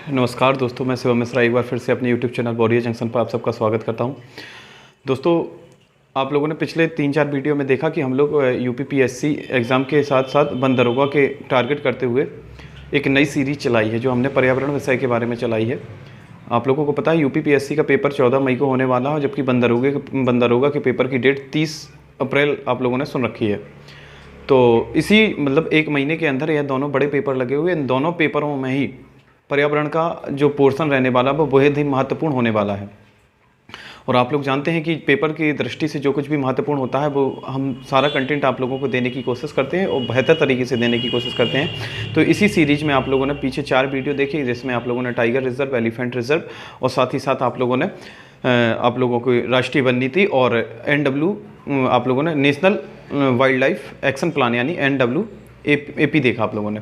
नमस्कार दोस्तों, मैं शिवम मिश्रा एक बार फिर से अपने YouTube चैनल वॉरियर जंक्शन पर आप सबका स्वागत करता हूं। दोस्तों, आप लोगों ने पिछले 3-4 वीडियो में देखा कि हम लोग UPPSC एग्ज़ाम के साथ साथ वन दरोगा के टारगेट करते हुए एक नई सीरीज़ चलाई है, जो हमने पर्यावरण विषय के बारे में चलाई है। आप लोगों को पता है UPPSC का पेपर 14 मई को होने वाला है, जबकि वन दरोगा के पेपर की डेट 30 अप्रैल आप लोगों ने सुन रखी है। तो इसी मतलब एक महीने के अंदर यह दोनों बड़े पेपर लगे हुए, इन दोनों पेपरों में ही पर्यावरण का जो पोर्शन रहने वाला वो बेहद ही महत्वपूर्ण होने वाला है। और आप लोग जानते हैं कि पेपर की दृष्टि से जो कुछ भी महत्वपूर्ण होता है वो हम सारा कंटेंट आप लोगों को देने की कोशिश करते हैं और बेहतर तरीके से देने की कोशिश करते हैं। तो इसी सीरीज़ में आप लोगों ने पीछे 4 वीडियो देखी, जिसमें आप लोगों ने टाइगर रिजर्व, एलिफेंट रिजर्व और साथ ही साथ आप लोगों ने आप लोगों को राष्ट्रीय वन नीति और NW आप लोगों ने national wild life action plan यानी NWAP देखा आप लोगों ने।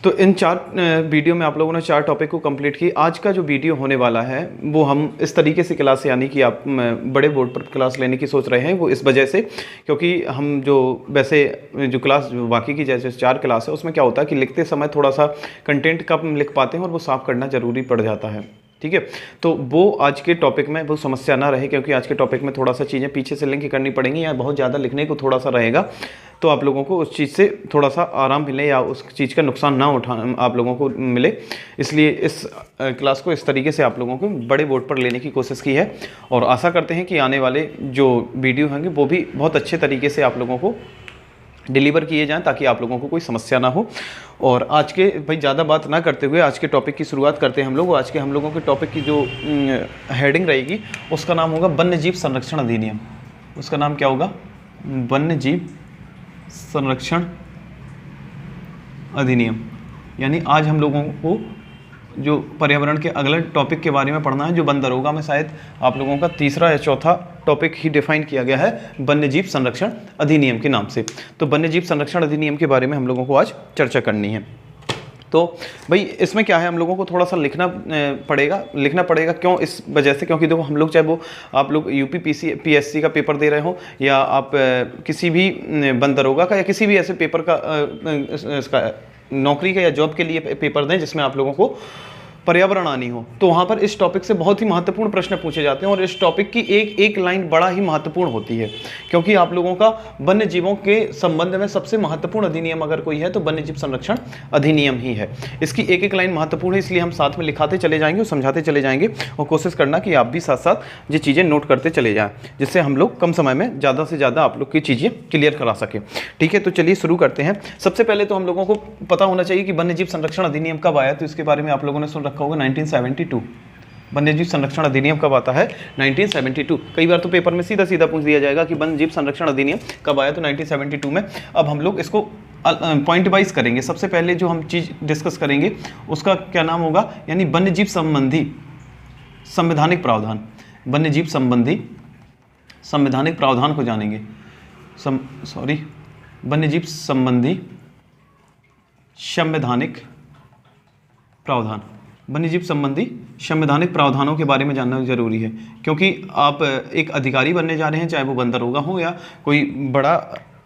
तो इन 4 वीडियो में आप लोगों ने 4 टॉपिक को कंप्लीट की। आज का जो वीडियो होने वाला है वो हम इस तरीके से क्लास, यानी कि आप बड़े बोर्ड पर क्लास लेने की सोच रहे हैं, वो इस वजह से क्योंकि हम जो वैसे जो क्लास बाकी की जैसे 4 क्लास है उसमें क्या होता है कि लिखते समय थोड़ा सा कंटेंट कम लिख पाते हैं और वो साफ़ करना ज़रूरी पड़ जाता है। ठीक है, तो वो आज के टॉपिक में वो समस्या ना रहे, क्योंकि आज के टॉपिक में थोड़ा सा चीज़ें पीछे से लिंक करनी पड़ेंगी या बहुत ज़्यादा लिखने को थोड़ा सा रहेगा, तो आप लोगों को उस चीज़ से थोड़ा सा आराम मिले या उस चीज़ का नुकसान ना आप लोगों को मिले। इसलिए इस क्लास को इस तरीके से आप लोगों को बड़े बोर्ड पर लेने की कोशिश की है और आशा करते हैं कि आने वाले जो वीडियो होंगे वो भी बहुत अच्छे तरीके से आप लोगों को डिलीवर किए जाएं, ताकि आप लोगों को कोई समस्या ना हो। और आज के भाई ज़्यादा बात ना करते हुए आज के टॉपिक की शुरुआत करते हैं हम लोग। आज के हम लोगों के टॉपिक की जो हेडिंग रहेगी उसका नाम होगा वन्य जीव संरक्षण अधिनियम। उसका नाम क्या होगा? वन्य जीव संरक्षण अधिनियम। यानी आज हम लोगों को जो पर्यावरण के अगले टॉपिक के बारे में पढ़ना है, जो वन दरोगा में शायद आप लोगों का तीसरा या चौथा टॉपिक ही डिफाइन किया गया है वन्य जीव संरक्षण अधिनियम के नाम से। तो वन्य जीव संरक्षण अधिनियम के बारे में हम लोगों को आज चर्चा करनी है। तो भाई इसमें क्या है, हम लोगों को थोड़ा सा लिखना पड़ेगा। क्यों? इस वजह से क्योंकि देखो हम लोग, चाहे वो आप लोग UPPSC का पेपर दे रहे हो या आप किसी भी वन दरोगा का या किसी भी ऐसे पेपर का इसका नौकरी का या जॉब के लिए पेपर दें जिसमें आप लोगों को पर्यावरण आनी हो, तो वहाँ पर इस टॉपिक से बहुत ही महत्वपूर्ण प्रश्न पूछे जाते हैं और इस टॉपिक की एक लाइन बड़ा ही महत्वपूर्ण होती है, क्योंकि आप लोगों का वन्य जीवों के संबंध में सबसे महत्वपूर्ण अधिनियम अगर कोई है तो वन्य जीव संरक्षण अधिनियम ही है। इसकी एक लाइन महत्वपूर्ण है, इसलिए हम साथ में लिखाते चले जाएंगे और समझाते चले जाएंगे और कोशिश करना कि आप भी साथ साथ ये चीज़ें नोट करते चले जाएँ, जिससे हम लोग कम समय में ज़्यादा से ज़्यादा आप लोग की चीज़ें क्लियर करा सकें। ठीक है, तो चलिए शुरू करते हैं। सबसे पहले तो हम लोगों को पता होना चाहिए कि वन्य जीव संरक्षण अधिनियम कब आया, तो इसके बारे में आप लोगों ने सुन रखा होगा 1972। वन्यजीव संरक्षण अधिनियम कब आता है? 1972। कई बार तो पेपर में सीधा सीधा पूछ दिया जाएगा कि वन्यजीव संरक्षण अधिनियम कब आया, तो 1972 में। अब हम लोग इसको पॉइंट वाइज करेंगे। सबसे पहले जो हम चीज़ डिस्कस करेंगे उसका क्या नाम होगा, यानी वन्यजीव संबंधी संवैधानिक प्रावधान। वन्यजीव संबंधी संवैधानिक प्रावधान को जानेंगे। वन्यजीव संबंधी संवैधानिक प्रावधान। वन्यजीव संबंधी संवैधानिक प्रावधानों के बारे में जानना जरूरी है, क्योंकि आप एक अधिकारी बनने जा रहे हैं, चाहे वो वन दरोगा हो या कोई बड़ा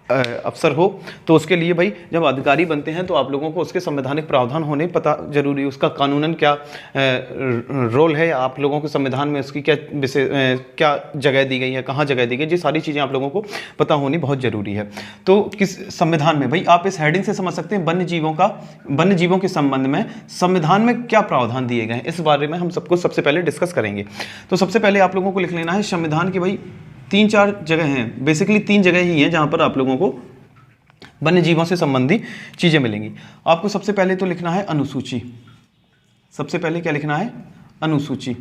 अफसर हो, तो उसके लिए भाई जब अधिकारी बनते हैं तो आप लोगों को उसके संवैधानिक प्रावधान होने पता जरूरी है। उसका कानूनन क्या रोल है, आप लोगों के संविधान में उसकी क्या जगह दी गई है, कहाँ जगह दी गई, ये सारी चीज़ें आप लोगों को पता होनी बहुत ज़रूरी है। तो किस संविधान में, भाई आप इस हेडिंग से समझ सकते हैं वन्य जीवों के संबंध में संविधान में क्या प्रावधान दिए गए हैं, इस बारे में हम सबको सबसे पहले डिस्कस करेंगे। तो सबसे पहले आप लोगों को लिख लेना है संविधान के भाई 3-4 जगह हैं, बेसिकली 3 जगह ही हैं जहां पर आप लोगों को वन्य जीवों से संबंधी चीजें मिलेंगी। आपको सबसे पहले तो लिखना है अनुसूची। सबसे पहले क्या लिखना है? अनुसूची।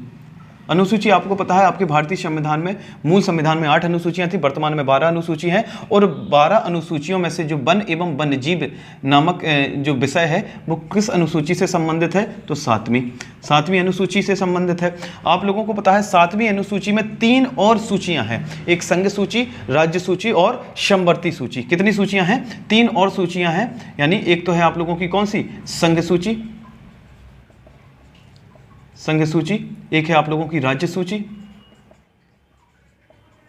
अनुसूची आपको पता है आपके भारतीय संविधान में, मूल संविधान में 8 अनुसूचियां थी, वर्तमान में 12 अनुसूची हैं और 12 अनुसूचियों में से जो वन एवं वन्यजीव नामक जो विषय है वो किस अनुसूची से संबंधित है? तो 7वीं अनुसूची से संबंधित है। आप लोगों को पता है 7वीं अनुसूची में 3 और सूचियां हैं, एक संघ सूची, राज्य सूची और समवर्ती सूची। कितनी सूचियां हैं? 3 और सूचियां हैं, यानी एक तो है आप लोगों की कौन सी? संघ सूची, एक है आप लोगों की राज्य सूची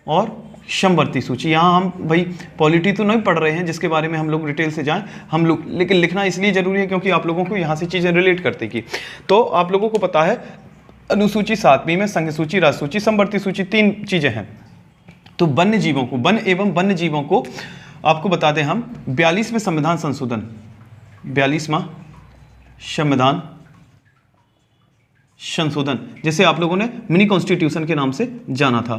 और समवर्ती सूची। यहाँ हम भाई पॉलिटी तो नहीं पढ़ रहे हैं जिसके बारे में हम लोग डिटेल से जाएं हम लोग, लेकिन लिखना इसलिए जरूरी है क्योंकि आप लोगों को यहाँ से चीज़ें रिलेट करते की। तो आप लोगों को पता है अनुसूची 7वीं में संघ सूची, राज्य सूची, समवर्ती सूची 3 चीज़ें हैं। तो वन्य जीवों को, वन एवं वन्य जीवों को आपको बता दें हम 42वें संविधान संशोधन, 42वां संविधान संशोधन, जैसे आप लोगों ने मिनी कॉन्स्टिट्यूशन के नाम से जाना था,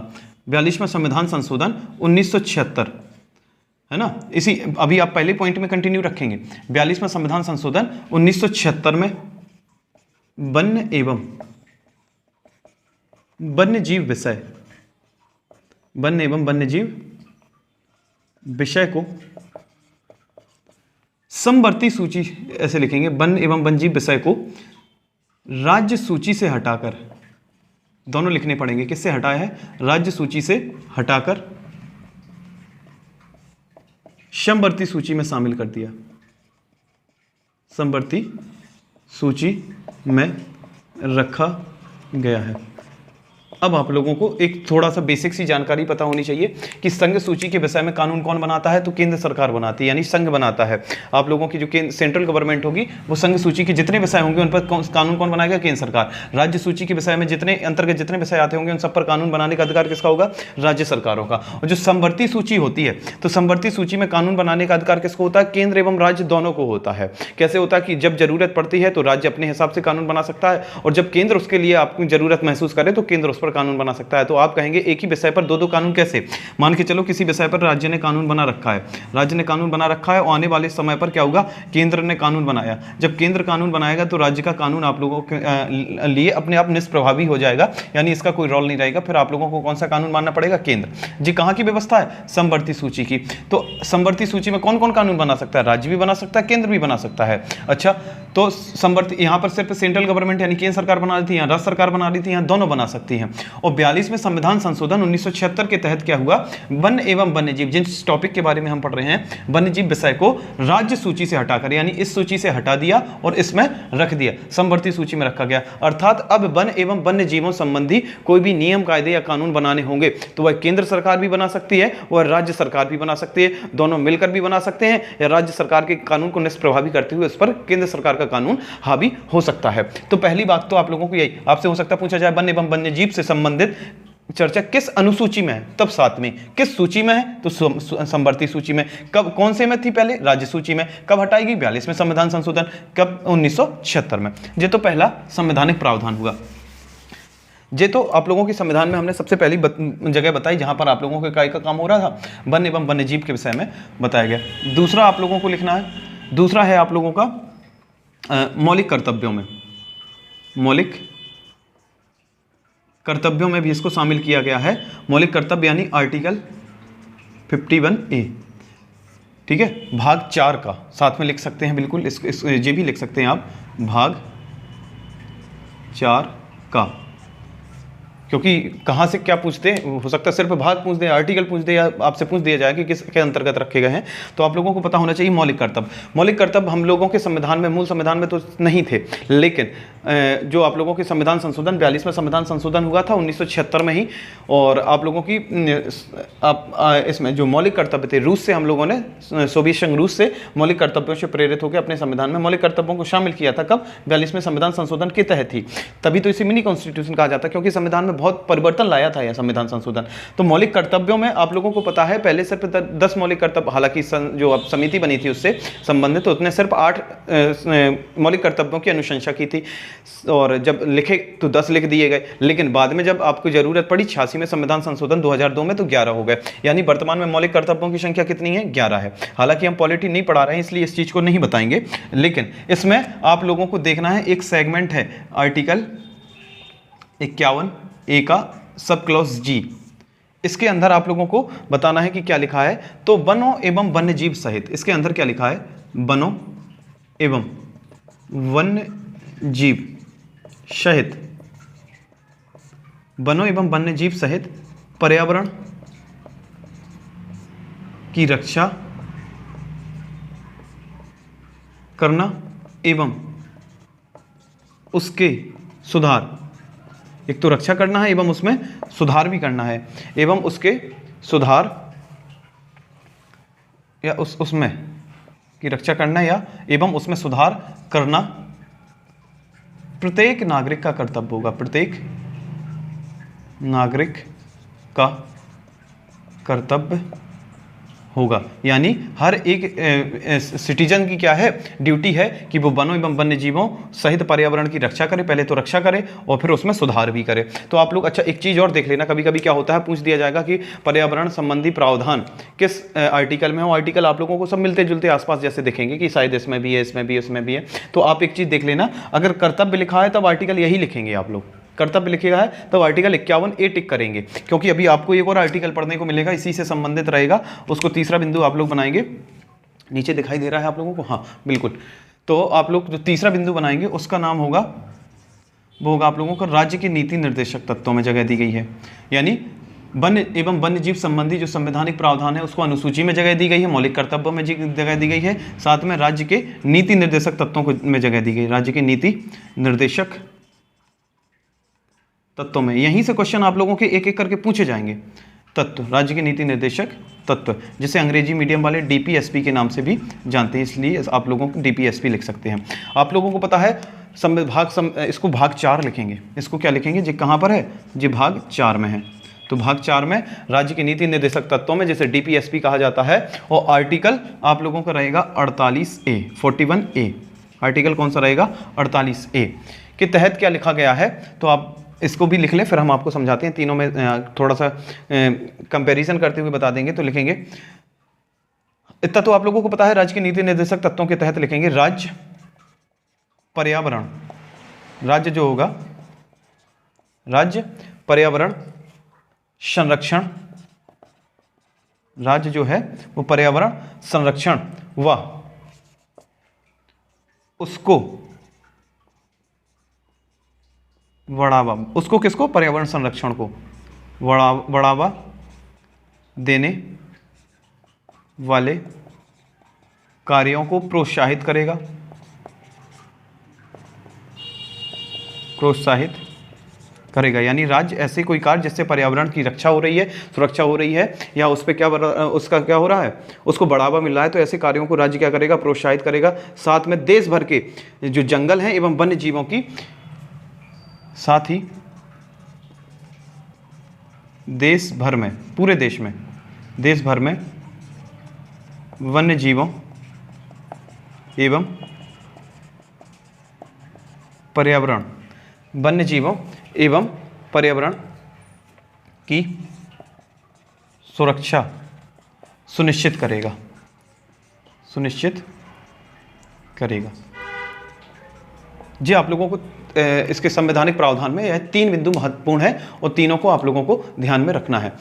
42वां संविधान संशोधन 1976, है ना। इसी अभी आप पहले पॉइंट में कंटिन्यू रखेंगे। 42वां संविधान संशोधन 1976 में वन्य एवं वन्य जीव विषय, वन्य एवं वन्य जीव विषय को समवर्ती सूची, ऐसे लिखेंगे, वन्य एवं वन्य जीव विषय को राज्य सूची से हटाकर, दोनों लिखने पड़ेंगे, किससे हटाया है, राज्य सूची से हटाकर समवर्ती सूची में शामिल कर दिया, समवर्ती सूची में रखा गया है। अब आप लोगों को एक थोड़ा सा बेसिक सी जानकारी पता होनी चाहिए कि संघ सूची के विषय में कानून कौन बनाता है, तो केंद्र सरकार बनाती है, यानी संघ बनाता है। आप लोगों की जो सेंट्रल गवर्नमेंट होगी वो संघ सूची के जितने विषय होंगे उन पर कानून कौन बनाएगा, केंद्र सरकार। राज्य सूची के विषय में जितने अंतर्गत जितने विषय आते होंगे उन सब पर कानून बनाने का अधिकार किसका होगा, राज्य सरकारों का। और जो समवर्ती सूची होती है, तो समवर्ती सूची में कानून बनाने का अधिकार किसको होता है, केंद्र एवं राज्य दोनों को होता है। कैसे होता है कि जब जरूरत पड़ती है तो राज्य अपने हिसाब से कानून बना सकता है, और जब केंद्र उसके लिए आपकी जरूरत महसूस करे तो केंद्र उस पर कानून बना सकता है। तो आप कहेंगे एक ही विषय पर 2-2 कानून कैसे, मान के चलो किसी विषय पर राज्य ने कानून बना रखा है, राज्य ने कानून बना रखा है, और आने वाले समय पर क्या होगा, केंद्र ने कानून बनाया। जब केंद्र कानून बनाएगा तो राज्य का कानून आप लोगों के लिए अपने आप निष्प्रभावी हो जाएगा, यानी इसका कोई रोल नहीं रहेगा। फिर आप लोगों को कौन सा कानून मानना पड़ेगा, केंद्र जी। कहां की व्यवस्था है, समवर्ती सूची की। तो समवर्ती सूची में कौन कौन कानून बना सकता है, राज्य भी बना सकता है, केंद्र भी बना सकता है। अच्छा, तो समवर्ती यहां पर सिर्फ सेंट्रल गवर्नमेंट यानी केंद्र सरकार बना रही थी, यहाँ राज्य सरकार बना रही थी, यहाँ दोनों बना सकती हैं। और 42वें संविधान संशोधन 1976 के तहत क्या हुआ, वन एवं वन्यजीव, जिस टॉपिक के बारे में हम पढ़ रहे हैं, वन्यजीव विषय को राज्य सूची से हटाकर, यानी इस सूची से हटा दिया और इसमें रख दिया, समवर्ती सूची में रखा गया। अर्थात अब वन एवं वन्य जीवों संबंधी कोई भी नियम, कायदे या कानून बनाने होंगे तो वह केंद्र सरकार भी बना सकती है और राज्य सरकार भी बना सकती है, दोनों मिलकर भी बना सकते हैं, या राज्य सरकार के कानून को निष्प्रभावी करते हुए उस पर केंद्र सरकार का कानून हावी हो सकता है। तो पहली बात तो आप लोगों को यही आपसे हो सकता है पूछा जाए, वन एवं वन्यजीव से संबंधित चर्चा किस अनुसूची में है, तब 7 में। किस सूची में है, तो समवर्ती सूची में। कब, कौन से में थी पहले, राज्य सूची में। कब हटाएगी, 42वें संविधान संशोधन, कब, 1976 में। ये तो पहला संवैधानिक प्रावधान हुआ। ये तो आप लोगों के संविधान में हमने सबसे पहली जगह बताई जहां पर आप लोगों के काय का काम हो रहा था, वन एवं वन्यजीव के विषय में बताया गया। दूसरा आप लोगों को लिखना है, दूसरा है आप लोगों का मौलिक कर्तव्यों में, मौलिक कर्तव्यों में भी इसको शामिल किया गया है। मौलिक कर्तव्य यानी आर्टिकल 51A, ठीक है, भाग 4 का साथ में लिख सकते हैं, बिल्कुल ये भी लिख सकते हैं आप, भाग 4 का, क्योंकि कहाँ से क्या पूछते हैं, हो सकता है सिर्फ भाग पूछ दे, आर्टिकल पूछ दे, या आपसे पूछ दिया जाए कि किसके अंतर्गत रखे गए हैं। तो आप लोगों को पता होना चाहिए मौलिक कर्तव्य। मौलिक कर्तव्य हम लोगों के संविधान में, मूल संविधान में तो नहीं थे, लेकिन जो आप लोगों के संविधान संशोधन 42वां संविधान संशोधन हुआ था 1976 में ही, और आप लोगों की इसमें जो मौलिक कर्तव्य थे, रूस से हम लोगों ने, सोवियत संघ रूस से मौलिक कर्तव्यों से प्रेरित होकर अपने संविधान में मौलिक कर्तव्यों को शामिल किया था। कब, 42वें संविधान संशोधन के तहत ही। तभी तो इसे मिनी कॉन्स्टिट्यूशन कहा जाता है, क्योंकि संविधान में बहुत परिवर्तन लाया था यह संविधान संशोधन। तो मौलिक कर्तव्यों में आप लोगों को पता है पहले सिर्फ 10 मौलिक कर्तव्य, हालांकि जो अब समिति बनी थी उससे संबंधित, तो उसने सिर्फ 8 मौलिक कर्तव्यों की अनुशंसा की थी, और जब लिखे तो 10 लिख दिए गए, लेकिन बाद में जब आपको जरूरत पड़ी 86 में संविधान संशोधन 2002 में, तो 11 हो गए। यानी वर्तमान में मौलिक कर्तव्यों की संख्या कितनी है, 11 है। हालांकि हम पॉलिटी नहीं पढ़ा रहे हैं इसलिए इस चीज को नहीं बताएंगे, लेकिन इसमें आप लोगों को देखना है, एक सेगमेंट है आर्टिकल 51A का सब क्लॉज जी, इसके अंदर आप लोगों को बताना है कि क्या लिखा है। तो वनों एवं वन्य जीव सहित, इसके अंदर क्या लिखा है, वनों एवं वन्य जीव सहित, वनों एवं वन्य जीव सहित पर्यावरण की रक्षा करना एवं उसके सुधार, एक तो रक्षा करना है एवं उसमें सुधार भी करना है, एवं उसके सुधार या उसमें की रक्षा करना या एवं उसमें सुधार करना प्रत्येक नागरिक का कर्तव्य होगा। प्रत्येक नागरिक का कर्तव्य होगा, यानी हर एक सिटीजन की क्या है, ड्यूटी है कि वो वनों एवं वन्य जीवों सहित पर्यावरण की रक्षा करे। पहले तो रक्षा करे और फिर उसमें सुधार भी करे। तो आप लोग अच्छा एक चीज़ और देख लेना, कभी कभी क्या होता है, पूछ दिया जाएगा कि पर्यावरण संबंधी प्रावधान किस आर्टिकल में हो। आर्टिकल आप लोगों को सब मिलते जुलते आसपास जैसे दिखेंगे कि शायद इसमें भी है, इसमें भी है, इसमें भी है। तो आप एक चीज़ देख लेना, अगर कर्तव्य लिखा है तब आर्टिकल यही लिखेंगे आप लोग। कर्तव्य लिखेगा है तब आर्टिकल 51A टिक करेंगे, क्योंकि अभी आपको एक और आर्टिकल पढ़ने को मिलेगा, इसी से संबंधित रहेगा। उसको तीसरा बिंदु आप लोग बनाएंगे, नीचे दिखाई दे रहा है आप लोगों को, हाँ बिल्कुल। तो आप लोग जो तीसरा बिंदु बनाएंगे उसका नाम होगा, वो होगा आप लोगों को राज्य की नीति निर्देशक तत्वों में जगह दी गई है। यानी वन्य एवं वन्य जीव संबंधी जो संवैधानिक प्रावधान है उसको अनुसूची में जगह दी गई है, मौलिक कर्तव्यों में जगह दी गई है, साथ में राज्य के नीति निर्देशक तत्वों को में जगह दी गई। राज्य के नीति निर्देशक तत्वों में, यहीं से क्वेश्चन आप लोगों के एक एक करके पूछे जाएंगे। तत्व, राज्य के नीति निर्देशक तत्व, जिसे अंग्रेजी मीडियम वाले डीपीएसपी के नाम से भी जानते हैं, इसलिए आप लोगों को डीपीएसपी लिख सकते हैं। आप लोगों को पता है इसको भाग 4 लिखेंगे। इसको क्या लिखेंगे जी, कहाँ पर है जी, भाग 4 में है। तो भाग 4 में राज्य के नीति निर्देशक तत्वों में, जिसे डीपीएसपी कहा जाता है, और आर्टिकल आप लोगों का रहेगा 48A 41A। आर्टिकल कौन सा रहेगा, 48A के तहत क्या लिखा गया है, तो आप इसको भी लिख लें, फिर हम आपको समझाते हैं। तीनों में थोड़ा सा कंपैरिजन करते हुए बता देंगे। तो लिखेंगे इतना तो आप लोगों को पता है, राज्य के नीति निर्देशक तत्वों के तहत लिखेंगे राज्य पर्यावरण, राज्य जो होगा राज्य पर्यावरण संरक्षण, राज्य जो है वो पर्यावरण संरक्षण व उसको बढ़ावा, उसको किसको, पर्यावरण संरक्षण को बढ़ावा देने वाले कार्यों को प्रोत्साहित करेगा, प्रोत्साहित करेगा। यानी राज्य ऐसे कोई कार्य जिससे पर्यावरण की रक्षा हो रही है, सुरक्षा हो रही है, या उस पर क्या उसका क्या हो रहा है, उसको बढ़ावा मिल रहा है, तो ऐसे कार्यों को राज्य क्या करेगा, प्रोत्साहित करेगा। साथ में देश भर के जो जंगल हैं एवं वन्य जीवों की, साथ ही देश भर में, पूरे देश में, देश भर में वन्य जीवों एवं पर्यावरण, वन्य जीवों एवं पर्यावरण की सुरक्षा सुनिश्चित करेगा, सुनिश्चित करेगा। जी आप लोगों को इसके संवैधानिक प्रावधान में यह 3 बिंदु महत्वपूर्ण है और तीनों को आप लोगों को ध्यान में रखना है।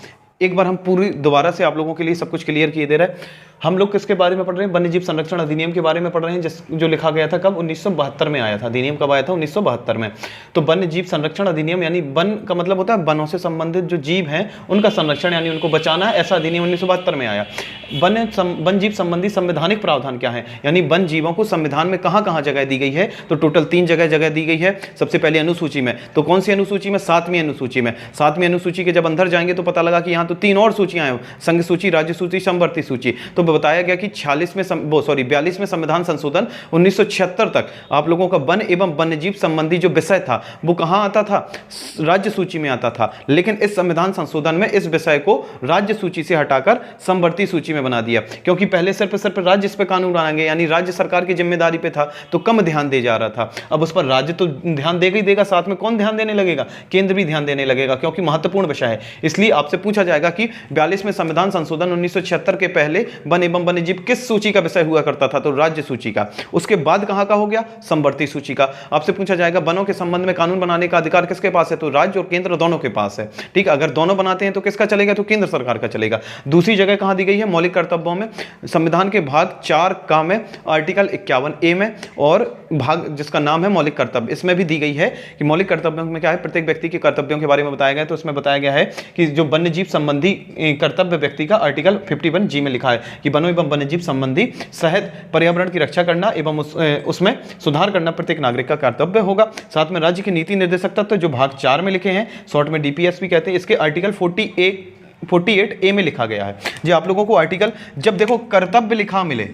एक बार हम पूरी दोबारा से आप लोगों के लिए सब कुछ क्लियर किए दे रहे हैं। हम लोग किसके बारे में पढ़ रहे हैं, वन्यजीव संरक्षण अधिनियम के बारे में पढ़ रहे हैं, जो लिखा गया था कब, 1972 में आया था। अधिनियम कब आया था, 1972 में। तो वन्यजीव संरक्षण अधिनियम यानी वन का मतलब होता है वनों से संबंधित जो जीव हैं उनका संरक्षण यानी उनको बचाना है, ऐसा अधिनियम 1972 में आया। वन जीव संबंधी संवैधानिक प्रावधान क्या है, यानी वन जीवों को संविधान में कहाँ कहाँ जगह दी गई है, तो टोटल 3 जगह दी गई है। सबसे पहले अनुसूची में, तो कौन सी अनुसूची में, 7वीं अनुसूची में। 7वीं अनुसूची के जब अंदर जाएंगे तो पता लगा कि यहाँ तो 3 और सूचियां हैं, संघ सूची, राज्य सूची, समवर्ती सूची। तो बताया गया कि 42 में संविधान संशोधन 1976 तक आप लोगों का वन एवं वन्यजीव संबंधी जो विषय था वो कहाँ आता था, राज्य सूची में आता था। लेकिन इस संविधान संशोधन में इस विषय को राज्य सूची से हटाकर समवर्ती सूची में बना दिया, क्योंकि पहले सिर्फ राज्य इस पे कानून बनाएंगे, यानी राज्य सरकार की जिम्मेदारी पे था तो कम ध्यान दे जा रहा था। अब उस पर राज्य तो ध्यान देगा ही देगा, साथ में कौन ध्यान देने लगेगा, केंद्र भी ध्यान देने लगेगा, क्योंकि महत्वपूर्ण विषय है। इसलिए आपसे पूछा जाएगा कि 42 में संविधान संशोधन 1976 के पहले वन एवं वन्यजीव किस सूची का विषय हुआ करता था, तो राज्य सूची का। उसके बाद कहां का हो गया, समवर्ती सूची का। आपसे पूछा जाएगा वनों के संबंध में कानून बनाने का अधिकार किसके पास है, तो राज्य और केंद्र दोनों के पास है। ठीक, अगर दोनों बनाते हैं तो किसका चलेगा, तो केंद्र सरकार का चलेगा। दूसरी जगह कहां दी गई है, मौलिक कर्तव्यों में, संविधान के भाग 4 का में आर्टिकल 51A में, और भाग जिसका नाम है मौलिक कर्तव्य, इसमें भी दी गई है कि मौलिक कर्तव्यों में क्या है, प्रत्येक व्यक्ति के कर्तव्यों के बारे में बताया गया है। तो उसमें बताया गया है कि जो वन्यजीव संबंधी कर्तव्य व्यक्ति का आर्टिकल 51G में लिखा है कि वनों एवं वन्यजीव संबंधी सहित पर्यावरण की रक्षा करना एवं उसमें सुधार करना प्रत्येक नागरिक का कर्तव्य होगा। साथ में राज्य के नीति निर्देशक तत्व जो भाग 4 में लिखे हैं, शॉर्ट में डीपीएसपी कहते हैं, इसके आर्टिकल 48 48A में लिखा गया है। जो आप लोगों को आर्टिकल, जब देखो कर्तव्य लिखा मिले,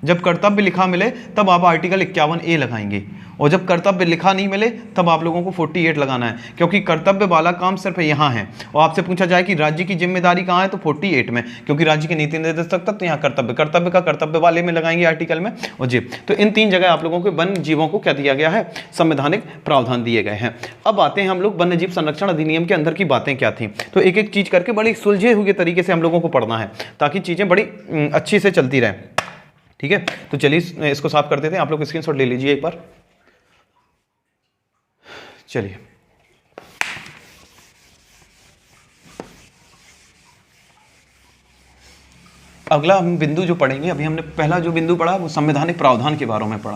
जब कर्तव्य लिखा मिले तब आप आर्टिकल 51A लगाएंगे, और जब कर्तव्य लिखा नहीं मिले तब आप लोगों को 48 लगाना है, क्योंकि कर्तव्य वाला काम सिर्फ यहाँ है। और आपसे पूछा जाए कि राज्य की जिम्मेदारी कहाँ है, तो 48 में, क्योंकि राज्य के नीति निर्देशक तक, तो यहाँ कर्तव्य, कर्तव्य का कर्तव्य वाले में लगाएंगे आर्टिकल में, और जीव। तो इन 3 जगह आप लोगों को वन्य जीवों को क्या दिया गया है, संवैधानिक प्रावधान दिए गए हैं। अब आते हैं हम लोग वन्य जीव संरक्षण अधिनियम के अंदर की बातें क्या थी। तो एक एक चीज करके बड़ी सुलझे हुए तरीके से हम लोगों को पढ़ना है, ताकि चीजें बड़ी अच्छी से चलती रहें, ठीक है। तो चलिए इसको साफ कर देते हैं, आप लोग स्क्रीनशॉट ले लीजिए एक बार। चलिए, अगला हम बिंदु जो पढ़ेंगे, अभी हमने पहला जो बिंदु पढ़ा वो संवैधानिक प्रावधान के बारे में पढ़ा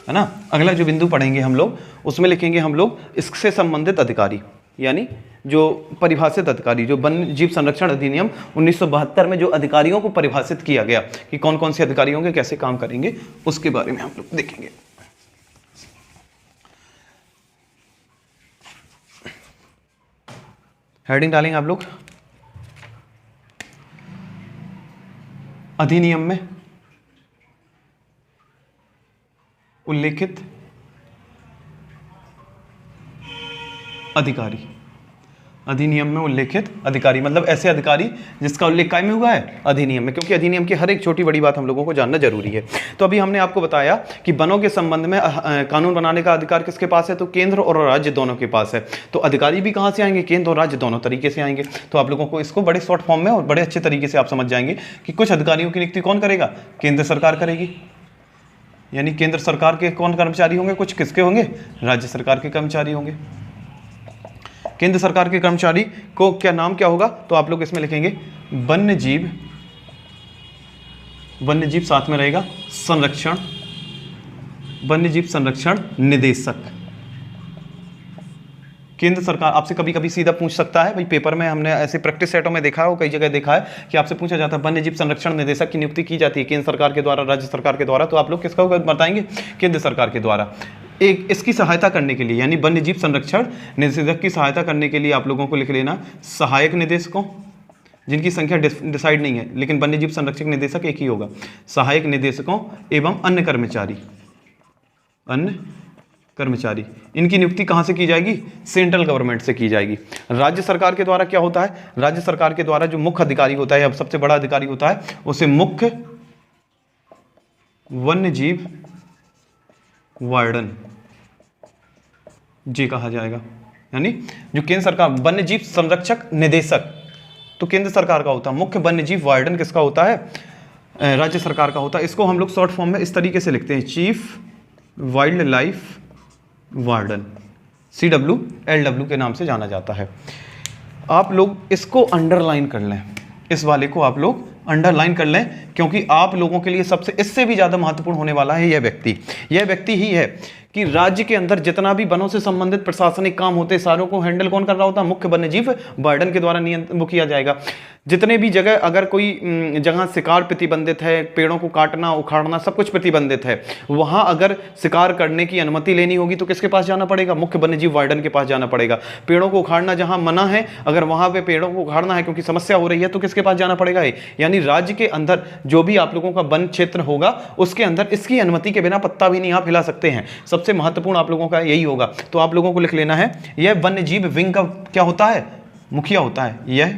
है ना। अगला जो बिंदु पढ़ेंगे हम लोग, उसमें लिखेंगे हम लोग इससे संबंधित अधिकारी, यानी जो परिभाषित अधिकारी, जो वन्य जीव संरक्षण अधिनियम 1972 में जो अधिकारियों को परिभाषित किया गया कि कौन कौन से अधिकारी होंगे, कैसे काम करेंगे, उसके बारे में हम लोग देखेंगे। हेडिंग डालेंगे आप लोग, अधिनियम में उल्लेखित अधिकारी, अधिनियम में उल्लेखित अधिकारी मतलब ऐसे अधिकारी जिसका उल्लेख काय में हुआ है, अधिनियम में, क्योंकि अधिनियम की हर एक छोटी बड़ी बात हम लोगों को जानना जरूरी है। तो अभी हमने आपको बताया कि वनों के संबंध में कानून बनाने का अधिकार किसके पास है, तो केंद्र और राज्य दोनों के पास है। तो अधिकारी भी कहाँ से आएंगे, केंद्र और राज्य दोनों तरीके से आएंगे। तो आप लोगों को इसको बड़े शॉर्ट फॉर्म में और बड़े अच्छे तरीके से आप समझ जाएंगे कि कुछ अधिकारियों की नियुक्ति कौन करेगा, केंद्र सरकार करेगी, यानी केंद्र सरकार के कौन कर्मचारी होंगे, कुछ किसके होंगे, राज्य सरकार के कर्मचारी होंगे। केंद्र सरकार के कर्मचारी को क्या नाम क्या होगा, तो आप लोग इसमें लिखेंगे वन्य जीव, वन्य जीव साथ में रहेगा संरक्षण, वन्य जीव संरक्षण निदेशक। केंद्र सरकार आपसे कभी कभी सीधा पूछ सकता है, भाई पेपर में हमने ऐसे प्रैक्टिस सेटों में देखा है, कई जगह देखा है कि आपसे पूछा जाता है वन्य जीव संरक्षण निदेशक की नियुक्ति की जाती है केंद्र सरकार के द्वारा, राज्य सरकार के द्वारा, तो आप लोग किसका बताएंगे, केंद्र सरकार के द्वारा। एक इसकी सहायता करने के लिए, यानी वन्य जीव संरक्षण निदेशक की सहायता करने के लिए आप लोगों को लिख लेना सहायक निदेशकों, जिनकी संख्या डिसाइड नहीं है, लेकिन वन्य जीव संरक्षक निदेशक एक ही होगा, सहायक निदेशकों एवं अन्य कर्मचारी, अन्य कर्मचारी, इनकी नियुक्ति कहां से की जाएगी, सेंट्रल गवर्नमेंट से की जाएगी। राज्य सरकार के द्वारा क्या होता है, राज्य सरकार के द्वारा जो मुख्य अधिकारी होता है, अब सबसे बड़ा अधिकारी होता है, उसे मुख्य वन्य जीव वार्डन जी कहा जाएगा। यानी जो केंद्र सरकार वन्य जीव संरक्षक निदेशक तो केंद्र सरकार का होता है, मुख्य वन्य जीव वार्डन किसका होता है, राज्य सरकार का होता है। इसको हम लोग शॉर्ट फॉर्म में इस तरीके से लिखते हैं, chief wild life warden, CWLW के नाम से जाना जाता है। आप लोग इसको अंडरलाइन कर लें, इस वाले को आप लोग अंडरलाइन कर लें, क्योंकि आप लोगों के लिए सबसे इससे भी ज्यादा महत्वपूर्ण होने वाला है यह व्यक्ति ही है कि राज्य के अंदर जितना भी वनों से संबंधित प्रशासनिक काम होते हैं, सारों को हैंडल कौन कर रहा होता है, मुख्य वन्यजीव वार्डन के द्वारा नियंत्रण किया जाएगा। जितने भी जगह अगर कोई जगह शिकार प्रतिबंधित है, पेड़ों को काटना उखाड़ना सब कुछ प्रतिबंधित है, वहां अगर शिकार करने की अनुमति लेनी होगी तो किसके पास जाना पड़ेगा, मुख्य वन्यजीव वार्डन के पास जाना पड़ेगा। पेड़ों को उखाड़ना जहां मना है, अगर वहां पे पेड़ों को उखाड़ना है क्योंकि समस्या हो रही है, तो किसके पास जाना पड़ेगा, यानी राज्य के अंदर जो भी आप लोगों का वन क्षेत्र होगा उसके अंदर इसकी अनुमति के बिना पत्ता भी नहीं आप हिला सकते हैं। सबसे महत्वपूर्ण आप लोगों का यही होगा। तो आप लोगों को लिख लेना है, यह वन्यजीव विंग का क्या होता है, मुखिया होता है। यह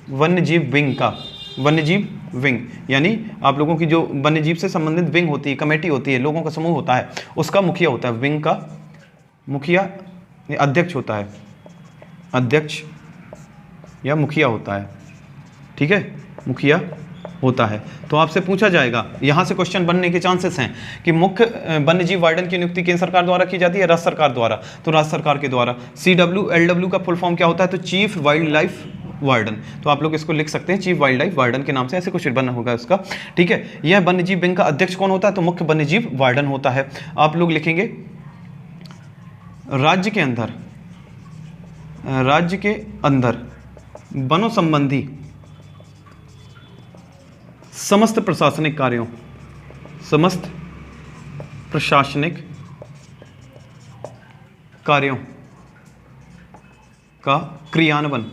वन्यजीव विंग का, वन्यजीव विंग यानी आप लोगों की जो वन्यजीव से संबंधित विंग होती है, कमेटी होती है, लोगों का समूह होता है, उसका मुखिया होता है। विंग का मुखिया अध्यक्ष होता है, अध्यक्ष या मुखिया होता है, ठीक है, मुखिया होता है। तो आपसे पूछा जाएगा, यहां से क्वेश्चन बनने के चांसेस हैं कि मुख्य वन्यजीव वार्डन की नियुक्ति केंद्र सरकार द्वारा की जाती है, राज्य सरकार द्वारा, तो राज्य सरकार के द्वारा। CWLW का फुल फॉर्म क्या होता है, तो चीफ वाइल्ड लाइफ वार्डन। तो आप लोग इसको लिख सकते हैं चीफ वाइल्ड लाइफ वार्डन के नाम से, ऐसे कुछ बनना होगा इसका, ठीक है। यह वन्यजीव विंग का अध्यक्ष कौन होता है, तो मुख्य वन्यजीव वार्डन होता है। आप लोग लिखेंगे राज्य के अंदर वनों संबंधी समस्त प्रशासनिक कार्यों, समस्त प्रशासनिक कार्यों का क्रियान्वयन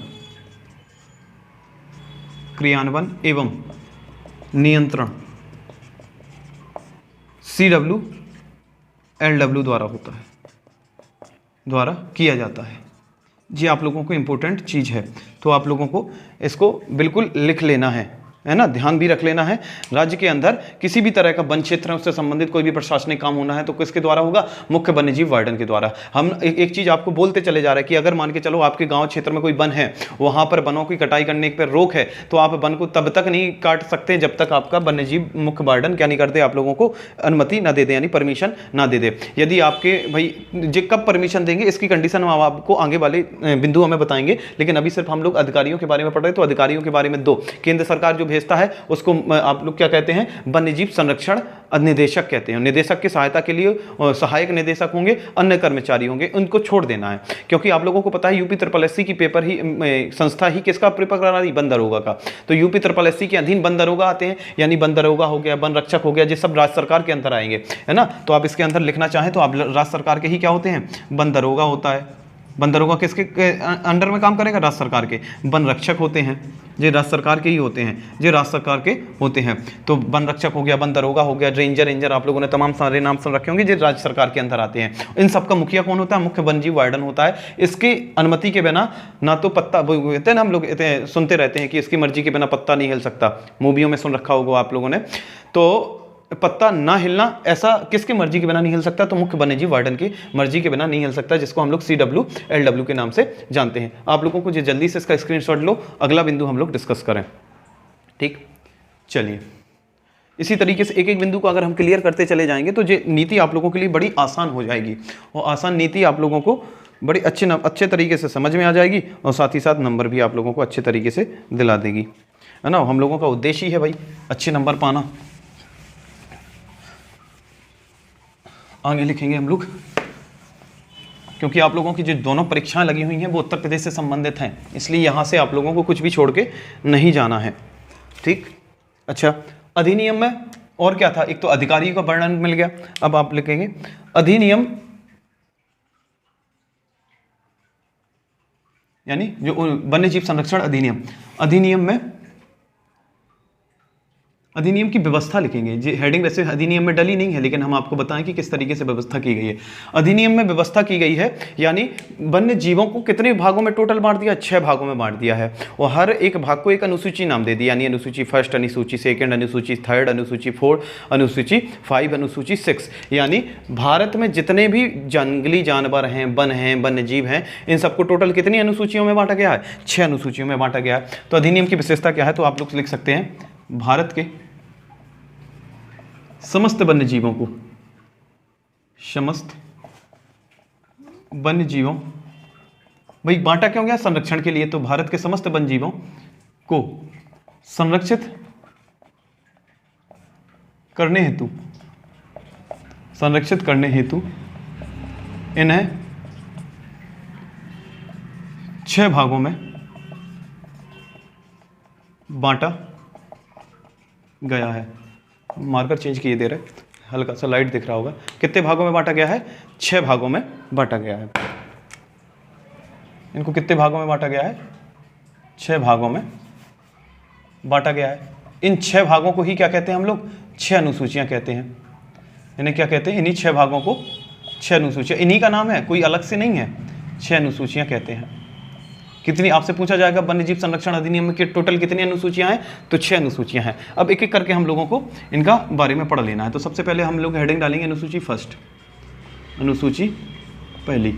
क्रियान्वयन एवं नियंत्रण CWLW द्वारा होता है, द्वारा किया जाता है। जी आप लोगों को इम्पोर्टेंट चीज़ है, तो आप लोगों को इसको बिल्कुल लिख लेना है ना, ध्यान भी रख लेना है। राज्य के अंदर किसी भी तरह का वन क्षेत्र है उससे संबंधित कोई भी प्रशासनिक काम होना है तो किसके द्वारा होगा? मुख्य वन्यजीव वार्डन के द्वारा। हम एक चीज़ आपको बोलते चले जा रहे हैं कि अगर मान के चलो आपके गांव क्षेत्र में कोई वन है, वहां पर वनों की कटाई करने पर रोक है, तो आप वन को तब तक नहीं काट सकते जब तक आपका वन्यजीव मुख्य वार्डन क्या नहीं कर दे, आप लोगों को अनुमति ना दे दे, यानी परमिशन ना दे दे। यदि आपके भाई जो कब परमिशन देंगे इसकी कंडीशन हम आपको आगे वाले बिंदुओं में बताएंगे, लेकिन अभी सिर्फ हम लोग अधिकारियों के बारे में पढ़ रहे हैं। तो अधिकारियों के बारे में 2 केंद्र सरकार जो भेजता है उसको आप लोग क्या कहते हैं? वन्यजीव संरक्षण निदेशक कहते हैं। निदेशक की सहायता के लिए सहायक निदेशक होंगे, अन्य कर्मचारी होंगे, उनको छोड़ देना है, क्योंकि आप लोगों को पता है यूपी SSS की पेपर ही संस्था ही किसका पेपर करा रही? वन दरोगा का। तो यूपी SSS के अधीन वन दरोगा आते हैं, यानी वन दरोगा हो गया, वन रक्षक हो गया, ये सब राज्य सरकार के अंदर आएंगे, है ना। तो आप इसके अंदर लिखना चाहें तो आप राज्य सरकार के ही क्या होते हैं? वन दरोगा होता है। वन दरोगा किसके अंडर में काम करेगा? राज्य सरकार के। वन रक्षक होते हैं, ये राज्य सरकार के ही होते हैं, ये राज्य सरकार के होते हैं। तो वन रक्षक हो गया, वन दरोगा हो गया, रेंजर आप लोगों ने तमाम सारे नाम सुन रखे होंगे, ये राज्य सरकार के अंदर आते हैं। इन सबका मुखिया कौन होता है? मुख्य वन्यजीव वार्डन होता है। इसकी अनुमति के बिना ना तो पत्ता कहते हैं ना, हम लोग सुनते रहते हैं कि इसकी मर्जी के बिना पत्ता नहीं हिल सकता, मूवियों में सुन रखा होगा आप लोगों ने। तो पत्ता ना हिलना ऐसा किसकी मर्जी के बिना नहीं हिल सकता? तो मुख्य वन्यजीव वार्डन की मर्जी के बिना नहीं हिल सकता, जिसको हम लोग CWLW के नाम से जानते हैं। आप लोगों को जो जल्दी से इसका स्क्रीनशॉट लो, अगला बिंदु हम लोग डिस्कस करें। ठीक, चलिए इसी तरीके से एक एक बिंदु को अगर हम क्लियर करते चले जाएंगे तो ये नीति आप लोगों के लिए बड़ी आसान हो जाएगी, और आसान नीति आप लोगों को बड़ी अच्छे तरीके से समझ में आ जाएगी, और साथ ही साथ नंबर भी आप लोगों को अच्छे तरीके से दिला देगी, है ना। हम लोगों का उद्देश्य ही है भाई अच्छे नंबर पाना। आगे लिखेंगे हम लोग, क्योंकि आप लोगों की जो दोनों परीक्षाएं लगी हुई हैं वो उत्तर प्रदेश से संबंधित हैं, इसलिए यहाँ से आप लोगों को कुछ भी छोड़ के नहीं जाना है। ठीक, अच्छा, अधिनियम में और क्या था? एक तो अधिकारी का वर्णन मिल गया। अब आप लिखेंगे अधिनियम, यानी जो वन्यजीव संरक्षण अधिनियम, अधिनियम की व्यवस्था लिखेंगे। जी हेडिंग वैसे अधिनियम में डली नहीं है, लेकिन हम आपको बताएं कि किस तरीके से व्यवस्था की गई है। अधिनियम में व्यवस्था की गई है, यानी वन्य जीवों को कितने भागों में टोटल बांट दिया? 6 भागों में बांट दिया है, और हर एक भाग को एक अनुसूची नाम दे दी, यानी अनुसूची 1, अनुसूची 2, अनुसूची 3, अनुसूची 4, अनुसूची 5, अनुसूची 6। यानी भारत में जितने भी जंगली जानवर हैं, वन हैं, वन्य जीव हैं, इन सबको टोटल कितनी अनुसूचियों में बांटा गया है? 6 अनुसूचियों में बांटा गया है। तो अधिनियम की विशेषता क्या है? तो आप लोग लिख सकते हैं भारत के समस्त वन्य जीवों को, समस्त वन्य जीवों, भाई बांटा क्यों गया? संरक्षण के लिए। तो भारत के समस्त वन्य जीवों को संरक्षित करने हेतु इन्हें 6 भागों में बांटा गया है। मार्कर चेंज किए दे रहे, हल्का सा लाइट दिख रहा होगा। कितने भागों में बांटा गया है? 6 भागों में बांटा गया है। इनको कितने भागों में बांटा गया है? 6 भागों में बांटा गया है। इन 6 भागों को ही क्या कहते हैं हम लोग? 6 अनुसूचियां कहते हैं। इन्हें क्या कहते हैं? इन्हीं 6 भागों को 6 अनुसूचियां, इन्हीं का नाम है, कोई अलग से नहीं है। 6 अनुसूचियां कहते हैं। कितनी आपसे पूछा जाएगा वन्यजीव संरक्षण अधिनियम में कि टोटल कितनी अनुसूचियां हैं? तो 6 अनुसूचियां हैं। अब एक एक करके हम लोगों को इनका बारे में पढ़ लेना है। तो सबसे पहले हम लोग हेडिंग डालेंगे अनुसूची 1, अनुसूची 1।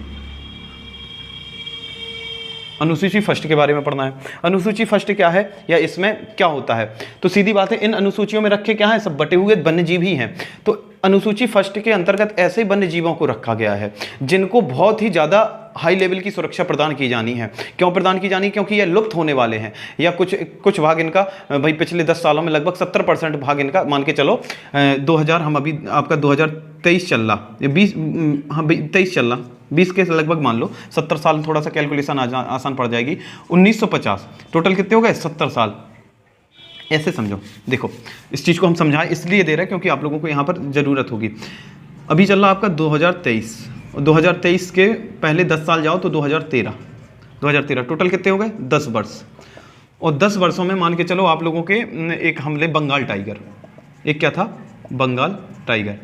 अनुसूची 1 के बारे में पढ़ना है। अनुसूची 1 क्या है या इसमें क्या होता है? तो सीधी बात है, इन अनुसूचियों में रखे क्या है? सब बटे हुए वन्यजीव ही हैं। तो अनुसूची 1 के अंतर्गत ऐसे वन्य जीवों को रखा गया है जिनको बहुत ही ज़्यादा हाई लेवल की सुरक्षा प्रदान की जानी है। क्यों प्रदान की जानी? क्योंकि ये लुप्त होने वाले हैं, या कुछ भाग इनका भाई पिछले 10 सालों में लगभग 70% भाग इनका, मान के चलो 2000, हम अभी आपका 2023 चल रहा, 23 चल रहा, 20 के लगभग मान लो, 70 साल, थोड़ा सा कैलकुलेशन आसान पड़ जाएगी। 1950 टोटल कितने हो गए? 70 साल। ऐसे समझो, देखो इस चीज़ को हम समझाएं इसलिए दे रहे हैं क्योंकि आप लोगों को यहाँ पर ज़रूरत होगी। अभी चल रहा आपका 2023, 2023 के पहले 10 साल जाओ तो 2013 टोटल कितने हो गए? 10 वर्ष। और 10 वर्षों में मान के चलो आप लोगों के एक हमले बंगाल टाइगर, एक क्या था, बंगाल टाइगर।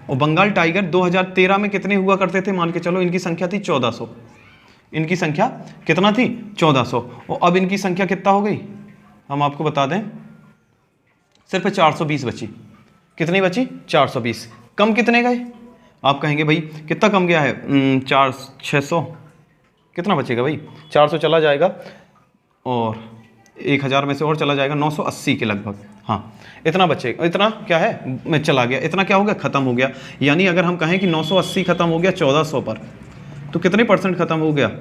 और बंगाल टाइगर 2013 में कितने हुआ करते थे, मान के चलो इनकी संख्या थी 1400, इनकी संख्या कितना थी 1400, और अब इनकी संख्या कितना हो गई, हम आपको बता दें सिर्फ 420 बची। कितनी बची, 420। कम कितने गए, आप कहेंगे भाई कितना कम गया है, 600, कितना बचेगा भाई, 400 चला जाएगा और 1000 में से और चला जाएगा 980 के लगभग, हाँ इतना बचेगा, इतना क्या है मैं चला गया, इतना क्या हो गया, खत्म हो गया। यानी अगर हम कहें कि 980 खत्म हो गया 1400 पर, तो कितने परसेंट खत्म हो गया,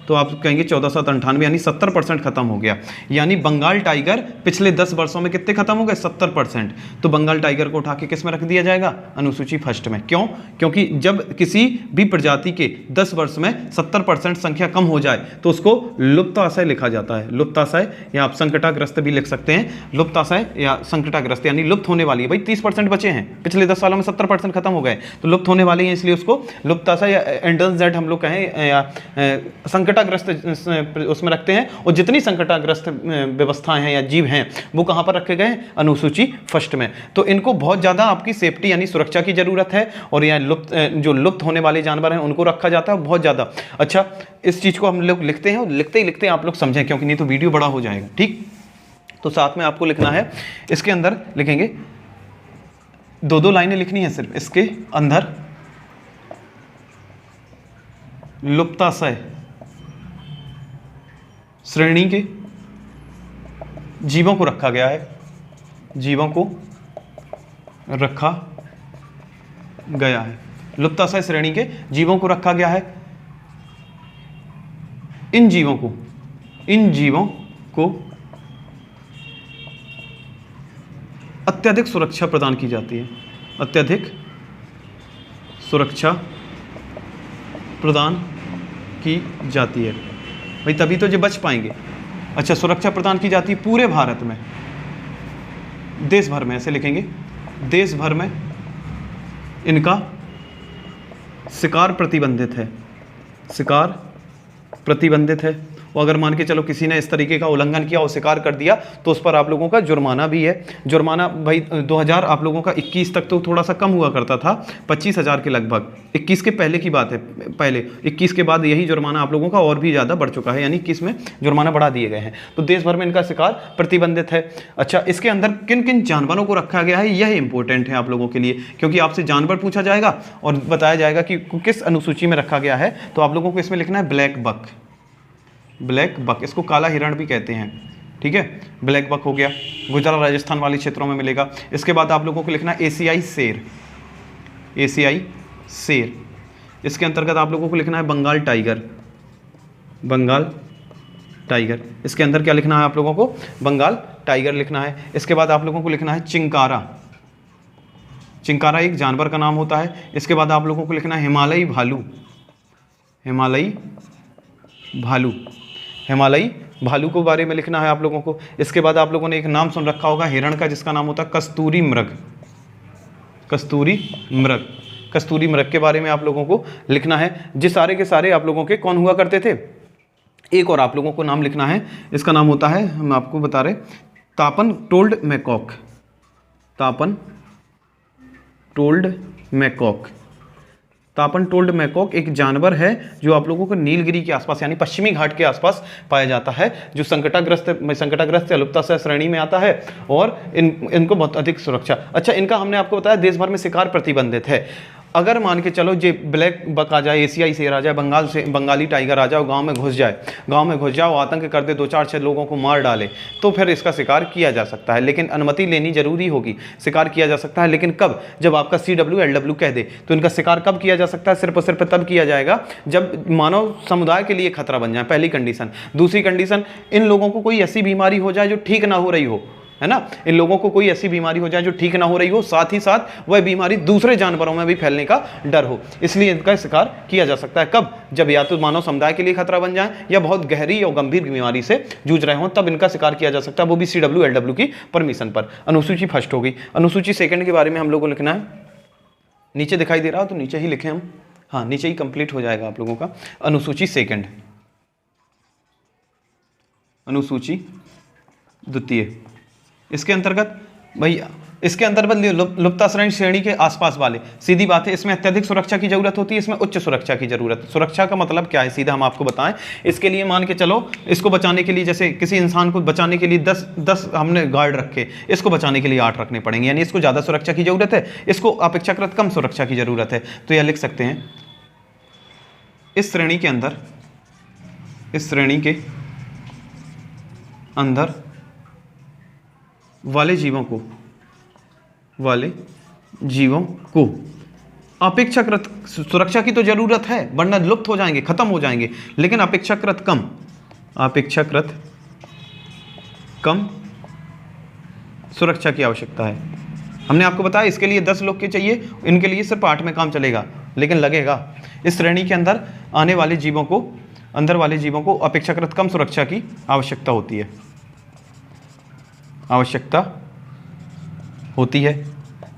तो आप कहेंगे 1498, यानी 70% खत्म हो गया। यानी बंगाल टाइगर पिछले 10 वर्षों में कितने खत्म हो गए, 70%। तो बंगाल टाइगर को उठा के किस में रख दिया जाएगा, अनुसूची फर्स्ट में। क्यों, क्योंकि जब किसी भी प्रजाति के 10 वर्ष में 70% संख्या कम हो जाए तो उसको लुप्ताशय लिखा जाता है। लुप्ताशय या आप संकटाग्रस्त भी लिख सकते हैं, लुप्ताशय या संकटाग्रस्त, यानी लुप्त होने वाली है। भाई 30% बचे हैं, पिछले 10 सालों में 70% खत्म हो गए, तो लुप्त होने वाली हैं, इसलिए उसको लुप्ताशय या एंडेंजर्ड हम लोग कहें या संकटाग्रस्त उसमें रखते हैं। और जितनी संकटाग्रस्त व्यवस्थाएं हैं या जीव हैं वो कहां पर रखे गए, अनुसूची फर्स्ट में। तो इनको बहुत ज्यादा आपकी सेफ्टी यानी सुरक्षा की जरूरत है, और यहाँ जो लुप्त होने वाले जानवर हैं उनको रखा जाता है बहुत ज्यादा। अच्छा, इस चीज को हम लोग लिखते हैं, और लिखते ही लिखते आप लोग समझें, क्योंकि नहीं तो वीडियो बड़ा हो जाएगा, ठीक। तो साथ में आपको लिखना है, इसके अंदर लिखेंगे 2-2 लाइनें लिखनी है सिर्फ, इसके अंदर लुप्ताशय श्रेणी के जीवों को रखा गया है, जीवों को रखा गया है, लुप्ताशय श्रेणी के जीवों को रखा गया है। इन जीवों को अत्यधिक सुरक्षा प्रदान की जाती है, अत्यधिक सुरक्षा प्रदान की जाती है। भाई तभी तो जो बच पाएंगे। अच्छा, सुरक्षा प्रदान की जाती है पूरे भारत में, देश भर में, ऐसे लिखेंगे, देश भर में इनका शिकार प्रतिबंधित है, शिकार प्रतिबंधित है। और अगर मान के चलो किसी ने इस तरीके का उल्लंघन किया और शिकार कर दिया तो उस पर आप लोगों का जुर्माना भी है। जुर्माना भाई 2000 आप लोगों का 21 तक तो थोड़ा सा कम हुआ करता था, 25,000 के लगभग। 21 के पहले की बात है, पहले 21 के बाद यही जुर्माना आप लोगों का और भी ज़्यादा बढ़ चुका है, यानी 21 में जुर्माना बढ़ा दिए गए हैं। तो देश भर में इनका शिकार प्रतिबंधित है। अच्छा, इसके अंदर किन किन जानवरों को रखा गया है, यह इंपॉर्टेंट है आप लोगों के लिए, क्योंकि आपसे जानवर पूछा जाएगा और बताया जाएगा कि किस अनुसूची में रखा गया है। तो आप लोगों को इसमें लिखना है ब्लैक बक, ब्लैक बक, इसको काला हिरण भी कहते हैं, ठीक है। ब्लैक बक हो गया, गुजरात राजस्थान वाले क्षेत्रों में मिलेगा। इसके बाद आप लोगों को लिखना है एशियाई शेर, एशियाई शेर। इसके अंतर्गत आप लोगों को लिखना है बंगाल टाइगर, बंगाल टाइगर। इसके अंदर क्या लिखना है आप लोगों को, बंगाल टाइगर लिखना है। इसके बाद आप लोगों को लिखना है चिंकारा, चिंकारा एक जानवर का नाम होता है। इसके बाद आप लोगों को लिखना है हिमालयी भालू, हिमालयी भालू, हिमालयी भालू के बारे में लिखना है आप लोगों को। इसके बाद आप लोगों ने एक नाम सुन रखा होगा हिरण का, जिसका नाम होता है कस्तूरी मृग, कस्तूरी मृग। कस्तूरी मृग के बारे में आप लोगों को लिखना है। जिस सारे के सारे आप लोगों के कौन हुआ करते थे। एक और आप लोगों को नाम लिखना है, इसका नाम होता है, हम आपको बता रहे, तापन टोल्ड मैकॉक, तापन टोल्ड मैकॉक। तापन टोल्ड मैकॉक एक जानवर है जो आप लोगों को नीलगिरी के आसपास यानी पश्चिमी घाट के आसपास पाया जाता है, जो संकटाग्रस्त या लुप्ताशय श्रेणी में आता है, और इनको बहुत अधिक सुरक्षा। अच्छा, इनका हमने आपको बताया देश भर में शिकार प्रतिबंधित है। अगर मान के चलो जे ब्लैक बक आ जाए, एशियाई शेर आ जाए, बंगाली टाइगर आ जाओ, गांव में घुस जाओ, आतंक कर दे, 2-4-6 लोगों को मार डाले, तो फिर इसका शिकार किया जा सकता है, लेकिन अनुमति लेनी जरूरी होगी। शिकार किया जा सकता है, लेकिन कब, जब आपका CW LW कह दे। तो इनका शिकार कब किया जा सकता है, सिर्फ और सिर्फ तब किया जाएगा जब मानव समुदाय के लिए खतरा बन जाए, पहली कंडीशन। दूसरी कंडीशन, इन लोगों को कोई ऐसी बीमारी हो जाए जो ठीक ना हो रही हो, है ना, इन लोगों को कोई ऐसी बीमारी हो जाए जो ठीक ना हो रही हो, साथ ही साथ वह बीमारी दूसरे जानवरों में भी फैलने का डर हो, इसलिए इनका शिकार किया जा सकता है। कब, जब या तो मानव समुदाय के लिए खतरा बन जाए या बहुत गहरी और गंभीर बीमारी से जूझ रहे हों, तब इनका शिकार किया जा सकता है, वो भी CW LW की परमिशन पर। अनुसूची फर्स्ट हो गई। अनुसूची सेकंड के बारे में हम लोगों को लिखना है, नीचे दिखाई दे रहा हो तो नीचे ही लिखें हम, हाँ नीचे ही कंप्लीट हो जाएगा आप लोगों का। अनुसूची सेकंड, अनुसूची द्वितीय। इसके अंतर्गत भाई, इसके अंतर्गत लुप्ताश्रयणी श्रेणी के आसपास वाले, सीधी बात है, इसमें अत्यधिक सुरक्षा की जरूरत होती है, इसमें उच्च सुरक्षा की जरूरत। सुरक्षा का मतलब क्या है, सीधा हम आपको बताएं। इसके लिए मान के चलो, इसको बचाने के लिए, जैसे किसी इंसान को बचाने के लिए 10 हमने गार्ड रखे, इसको बचाने के लिए 8 रखने पड़ेंगे, यानी इसको ज़्यादा सुरक्षा की जरूरत है, इसको अपेक्षाकृत कम सुरक्षा की जरूरत है। तो यह लिख सकते हैं, इस श्रेणी के अंदर, इस श्रेणी के अंदर वाले जीवों को अपेक्षाकृत सुरक्षा की तो जरूरत है, वरना लुप्त हो जाएंगे, खत्म हो जाएंगे, लेकिन अपेक्षाकृत कम सुरक्षा की आवश्यकता है। हमने आपको बताया इसके लिए 10 लोग के चाहिए, इनके लिए सिर्फ 8 में काम चलेगा, लेकिन लगेगा। इस श्रेणी के अंदर आने वाले जीवों को, अंदर वाले जीवों को अपेक्षाकृत कम सुरक्षा की आवश्यकता होती है।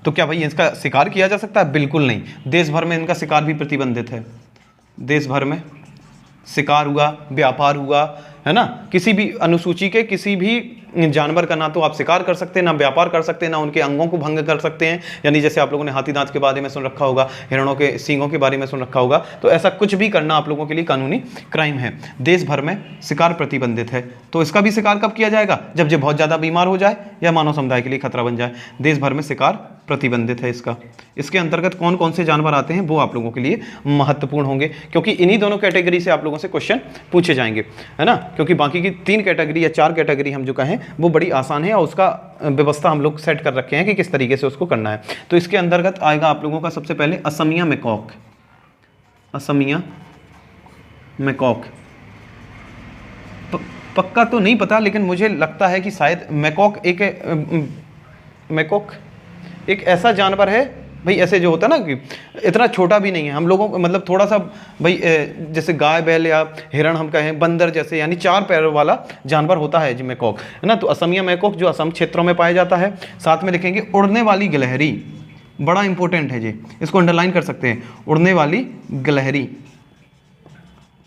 तो क्या भाई इसका शिकार किया जा सकता है? बिल्कुल नहीं। देश भर में इनका शिकार भी प्रतिबंधित है। देश भर में शिकार हुआ, व्यापार हुआ, है ना, किसी भी अनुसूची के किसी भी जानवर का ना तो आप शिकार कर सकते हैं, ना व्यापार कर सकते हैं, ना उनके अंगों को भंग कर सकते हैं। यानी जैसे आप लोगों ने हाथी दांत के बारे में सुन रखा होगा, हिरणों के सींगों के बारे में सुन रखा होगा, तो ऐसा कुछ भी करना आप लोगों के लिए कानूनी क्राइम है। देश भर में शिकार प्रतिबंधित है। तो इसका भी शिकार कब किया जाएगा? जब ये बहुत ज़्यादा बीमार हो जाए या मानव समुदाय के लिए खतरा बन जाए। देश भर में शिकार प्रतिबंधित है इसका। इसके अंतर्गत कौन कौन से जानवर आते हैं वो आप लोगों के लिए महत्वपूर्ण होंगे, क्योंकि इन्हीं दोनों कैटेगरी से आप लोगों से क्वेश्चन पूछे जाएंगे, है ना। क्योंकि बाकी की 3 कैटेगरी या 4 कैटेगरी हम जो कहें वो बड़ी आसान है, और उसका व्यवस्था हम लोग सेट कर रखे हैं कि किस तरीके से उसको करना है। तो इसके अंतर्गत आएगा आप लोगों का सबसे पहले असमिया मैकॉक। असमिया मैकॉक पक्का तो नहीं पता, लेकिन मुझे लगता है कि शायद मैकॉक एक ऐसा जानवर है भाई, ऐसे जो होता है ना कि इतना छोटा भी नहीं है, हम लोगों को मतलब थोड़ा सा भाई जैसे गाय बैल या हिरण हम कहें, बंदर जैसे, यानी 4 पैरों वाला जानवर होता है जी मैकॉक, है ना। तो असमिया मैकॉक जो असम क्षेत्रों में पाया जाता है। साथ में लिखेंगे उड़ने वाली गिलहरी, बड़ा इंपॉर्टेंट है जी, इसको अंडरलाइन कर सकते हैं। उड़ने वाली गिलहरी,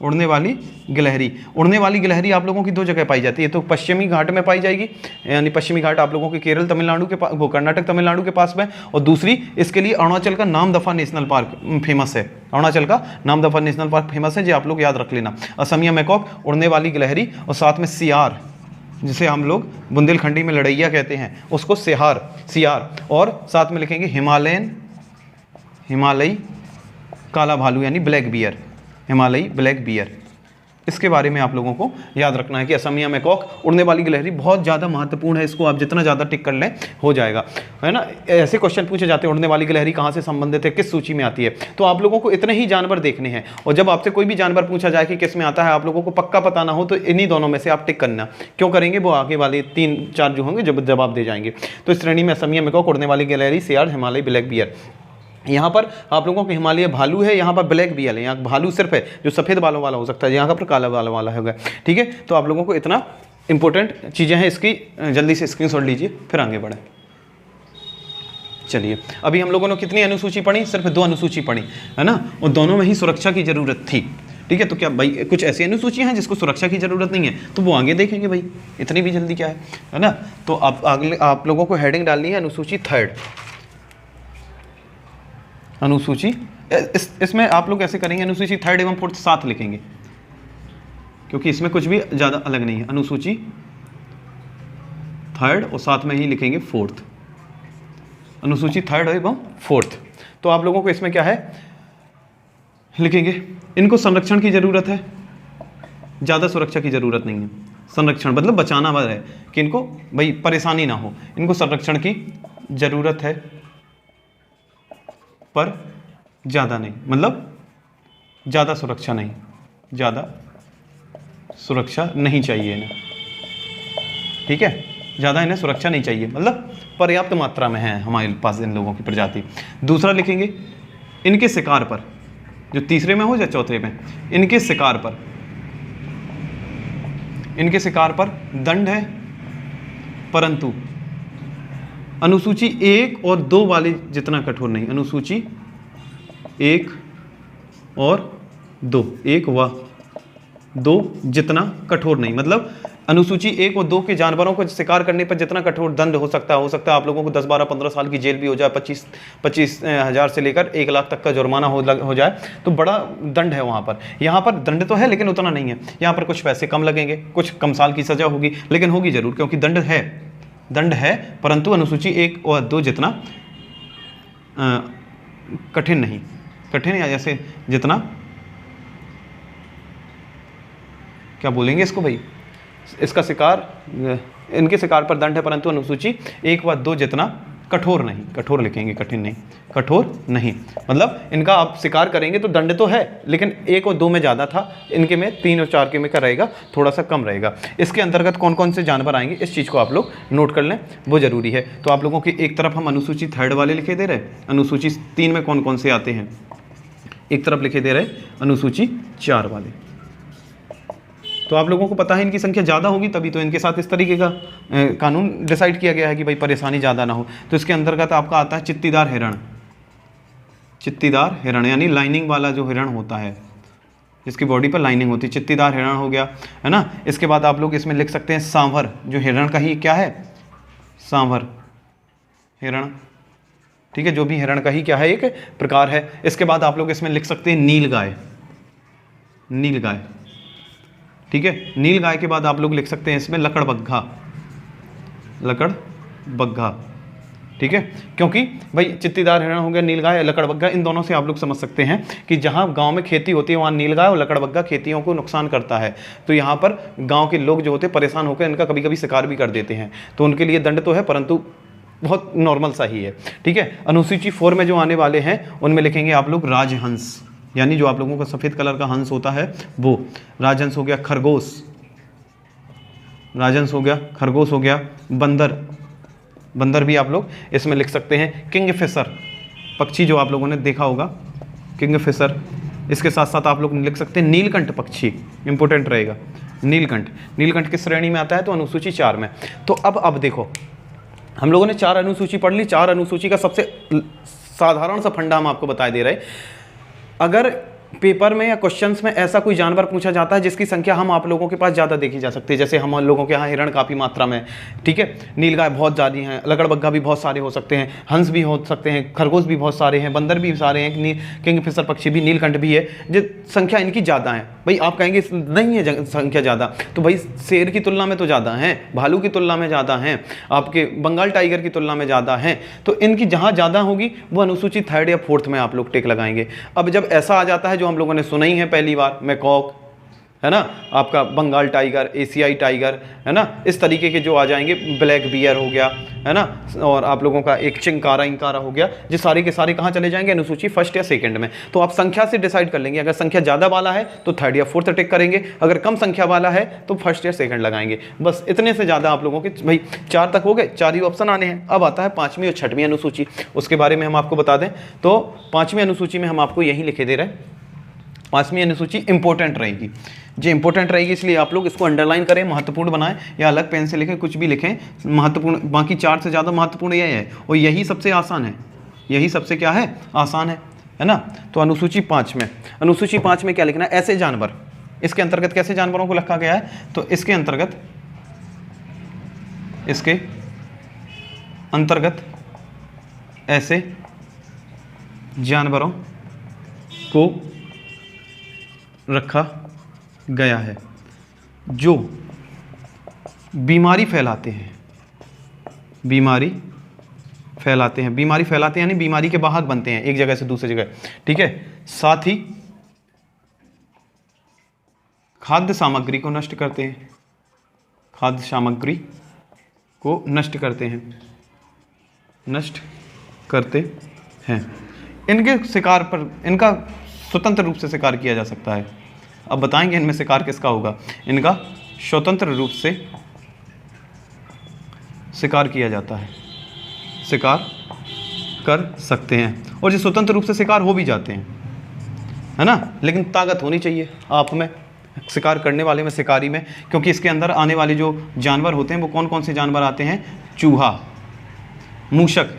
उड़ने वाली गिलहरी। उड़ने वाली गिलहरी आप लोगों की 2 जगह पाई जाती है। तो पश्चिमी घाट में पाई जाएगी, यानी पश्चिमी घाट आप लोगों के केरल तमिलनाडु के पास, वो कर्नाटक तमिलनाडु के पास में। और दूसरी इसके लिए अरुणाचल का नामदफा नेशनल पार्क फेमस है। अरुणाचल का नामदफा नेशनल पार्क फेमस है, जो आप लोग याद रख लेना। असमिया मैकॉक, उड़ने वाली गिलहरी, और साथ में सियार, जिसे हम लोग बुंदेलखंडी में लड़ैया कहते हैं, उसको सियार। और साथ में लिखेंगे हिमालयी काला भालू, यानी ब्लैक बियर, हिमालयी ब्लैक बियर। इसके बारे में आप लोगों को याद रखना है कि असमिया मैकॉक, उड़ने वाली गिलहरी बहुत ज़्यादा महत्वपूर्ण है। इसको आप जितना ज़्यादा टिक कर लें हो जाएगा, है ना। ऐसे क्वेश्चन पूछे जाते हैं, उड़ने वाली गिलहरी कहाँ से संबंधित है, किस सूची में आती है। तो आप लोगों को इतने ही जानवर देखने हैं, और जब आपसे कोई भी जानवर पूछा जाए कि किस में आता है, आप लोगों को पक्का पता ना हो, तो इन्हीं दोनों में से आप टिक करना। क्यों करेंगे, वो आगे वाले 3-4 जो होंगे जब जवाब दे जाएंगे। तो इस श्रेणी में असमिया मैकॉक, उड़ने वाली गिलहरी, सियार, हिमालयी ब्लैक बियर। यहाँ पर आप लोगों को हिमालय भालू है, यहाँ पर ब्लैक बियर है। यहाँ भालू सिर्फ है जो सफ़ेद बालों वाला हो सकता है, यहाँ पर काला बालों वाला होगा, ठीक है। तो आप लोगों को इतना इंपॉर्टेंट चीज़ें हैं, इसकी जल्दी से स्क्रीनशॉट लीजिए, फिर आगे बढ़ें। चलिए, अभी हम लोगों ने कितनी अनुसूची पढ़ी? सिर्फ 2 अनुसूची पढ़ी, है ना, और दोनों में ही सुरक्षा की ज़रूरत थी, ठीक है। तो क्या भाई कुछ ऐसी अनुसूचियाँ हैं जिसको सुरक्षा की ज़रूरत नहीं है, तो वो आगे देखेंगे भाई, इतनी भी जल्दी क्या है ना। तो आप लोगों को हेडिंग डालनी है अनुसूची 3rd, अनुसूची। इसमें आप लोग ऐसे करेंगे, अनुसूची 3rd एवं 4th साथ लिखेंगे, क्योंकि इसमें कुछ भी ज़्यादा अलग नहीं है। अनुसूची 3rd और साथ में ही लिखेंगे 4th, अनुसूची 3rd एवं 4th। तो आप लोगों को इसमें क्या है लिखेंगे, इनको संरक्षण की ज़रूरत है, ज़्यादा सुरक्षा की ज़रूरत नहीं है। संरक्षण मतलब बचाना वाला है कि इनको भाई परेशानी ना हो, इनको संरक्षण की ज़रूरत है पर ज़्यादा नहीं, मतलब ज़्यादा सुरक्षा नहीं, ज़्यादा सुरक्षा नहीं चाहिए इन्हें, ठीक है। ज़्यादा इन्हें सुरक्षा नहीं चाहिए, मतलब पर्याप्त मात्रा में है हमारे पास इन लोगों की प्रजाति। दूसरा लिखेंगे इनके शिकार पर, जो तीसरे में हो या चौथे में, इनके शिकार पर, इनके शिकार पर दंड है, परंतु अनुसूची 1 और 2 वाले जितना कठोर नहीं। अनुसूची 1 और 2, 1 व 2 जितना कठोर नहीं। मतलब अनुसूची 1 और 2 के जानवरों को शिकार करने पर जितना कठोर दंड हो सकता है आप लोगों को 10, 12, 15 साल की जेल भी हो जाए, 25 हज़ार से लेकर 1 लाख तक का जुर्माना हो जाए, तो बड़ा दंड है वहाँ पर। यहाँ पर दंड तो है लेकिन उतना नहीं है। यहाँ पर कुछ पैसे कम लगेंगे, कुछ कम साल की सज़ा होगी, लेकिन होगी ज़रूर, क्योंकि दंड है, परंतु अनुसूची 1 और 2 जितना कठिन नहीं। कठिन या जैसे जितना, क्या बोलेंगे इसको भाई, इसका शिकार, इनके शिकार पर दंड है, परंतु अनुसूची 1 व 2 जितना कठोर नहीं। कठोर लिखेंगे, कठिन नहीं, कठोर नहीं। मतलब इनका आप शिकार करेंगे तो दंड तो है, लेकिन 1 और 2 में ज़्यादा था, इनके में 3 और 4 के में का रहेगा, थोड़ा सा कम रहेगा। इसके अंतर्गत कौन कौन से जानवर आएंगे, इस चीज़ को आप लोग नोट कर लें, वो ज़रूरी है। तो आप लोगों की एक तरफ हम अनुसूची 3 वाले लिखे दे रहे, अनुसूची 3 में कौन कौन से आते हैं, एक तरफ लिखे दे रहे अनुसूची 4 वाले। तो आप लोगों को पता है इनकी संख्या ज़्यादा होगी, तभी तो इनके साथ इस तरीके का कानून डिसाइड किया गया है कि भाई परेशानी ज़्यादा ना हो। तो इसके अंतर्गत आपका आता है चित्तीदार हिरण। चित्तीदार हिरण यानी लाइनिंग वाला जो हिरण होता है, जिसकी बॉडी पर लाइनिंग होती है, चित्तीदार हिरण हो गया, है ना। इसके बाद आप लोग इसमें लिख सकते हैं सांभर, जो हिरण का ही क्या है, सांभर हिरण, ठीक है, जो भी हिरण का ही क्या है, एक प्रकार है। इसके बाद आप लोग इसमें लिख सकते हैं नीलगाय, नीलगाय, ठीक है। नीलगाय के बाद आप लोग लिख सकते हैं इसमें लकड़बग्घा, लकड़बग्घा, ठीक है, क्योंकि भाई चित्तीदार हिरण हो गया, नीलगाय, लकड़बग्घा, इन दोनों से आप लोग समझ सकते हैं कि जहाँ गांव में खेती होती है वहाँ नीलगाय और लकड़बग्घा खेतियों को नुकसान करता है। तो यहाँ पर गांव के लोग जो होते हैं परेशान होकर इनका कभी कभी शिकार भी कर देते हैं, तो उनके लिए दंड तो है, परंतु बहुत नॉर्मल सा ही है, ठीक है। अनुसूची 4 में जो आने वाले हैं उनमें लिखेंगे आप लोग राजहंस, यानी जो आप लोगों का सफ़ेद कलर का हंस होता है वो राजहंस हो गया, खरगोश, राजहंस हो गया, खरगोश हो गया, बंदर, बंदर भी आप लोग इसमें लिख सकते हैं, किंगफिशर पक्षी जो आप लोगों ने देखा होगा, किंगफिशर। इसके साथ साथ आप लोग लिख सकते हैं नीलकंठ पक्षी, इंपॉर्टेंट रहेगा, नीलकंठ। नीलकंठ किस श्रेणी में आता है, तो अनुसूची 4 में। तो अब देखो हम लोगों ने 4 अनुसूची पढ़ ली। 4 अनुसूची का सबसे साधारण सा फंडा हम आपको बता दे रहे हैं। अगर पेपर में या क्वेश्चंस में ऐसा कोई जानवर पूछा जाता है जिसकी संख्या हम आप लोगों के पास ज़्यादा देखी जा सकती है, जैसे हम लोगों के यहाँ हिरण काफ़ी मात्रा में, ठीक है, नीलगाय बहुत ज़्यादा हैं, लकड़बग्घा भी बहुत सारे हो सकते हैं, हंस भी हो सकते हैं, खरगोश भी बहुत सारे हैं, बंदर भी सारे हैं, किंगफिशर पक्षी भी, नीलकंठ भी है, जो संख्या इनकी ज़्यादा है। भाई आप कहेंगे नहीं है संख्या ज़्यादा, तो भाई शेर की तुलना में तो ज़्यादा हैं, भालू की तुलना में ज़्यादा हैं, आपके बंगाल टाइगर की तुलना में ज़्यादा हैं, तो इनकी जहाँ ज़्यादा होगी वो अनुसूची 3 या 4 में आप लोग टिक लगाएंगे। अब जब ऐसा आ जाता है जो हम लोगों ने सुना ही है पहली बार, मैकॉक, है ना, आपका बंगाल टाइगर, एशियाई टाइगर, है ना, इस तरीके के जो आ जाएंगे, ब्लैक बियर हो गया, है ना, और आप लोगों का एक चिंकारा इंकारा हो गया, ये सारे के सारे कहाँ चले जाएंगे, अनुसूची 1 या 2 में। तो आप संख्या से डिसाइड कर लेंगे, अगर संख्या ज़्यादा वाला है तो 3 या 4 टिक करेंगे, अगर कम संख्या वाला है तो 1 या 2 लगाएंगे। बस इतने से ज़्यादा आप लोगों के भाई 4 तक हो गए, 4 ही ऑप्शन आने हैं। अब आता है 5वीं और 6वीं अनुसूची, उसके बारे में हम आपको बता दें तो 5वीं अनुसूची में हम आपको यही लिखे दे रहे हैं। 5वीं अनुसूची इंपॉर्टेंट रहेगी, जो इंपॉर्टेंट रहेगी, इसलिए आप लोग इसको अंडरलाइन करें, महत्वपूर्ण बनाएं, या अलग पेन से लिखें, कुछ भी लिखें, महत्वपूर्ण, बाकी 4 से ज़्यादा महत्वपूर्ण यही है, और यही सबसे आसान है, यही सबसे क्या है, आसान है ना। तो अनुसूची 5 में, अनुसूची 5 में क्या लिखना है, ऐसे जानवर, इसके अंतर्गत कैसे जानवरों को रखा गया है, तो इसके अंतर्गत ऐसे जानवरों को रखा गया है जो बीमारी फैलाते हैं, बीमारी फैलाते हैं, बीमारी फैलाते हैं यानी बीमारी के वाहक बनते हैं एक जगह से दूसरी जगह, ठीक है। साथ ही खाद्य सामग्री को नष्ट करते हैं, खाद्य सामग्री को नष्ट करते हैं, नष्ट करते हैं। इनके शिकार पर, इनका स्वतंत्र रूप से शिकार किया जा सकता है। अब बताएंगे इनमें शिकार किसका होगा, इनका स्वतंत्र रूप से शिकार किया जाता है, शिकार कर सकते हैं, और जो स्वतंत्र रूप से शिकार हो भी जाते हैं, है ना, लेकिन ताकत होनी चाहिए आप में, शिकार करने वाले में, शिकारी में, क्योंकि इसके अंदर आने वाले जो जानवर होते हैं वो कौन कौन से जानवर आते हैं, चूहा, मूषक,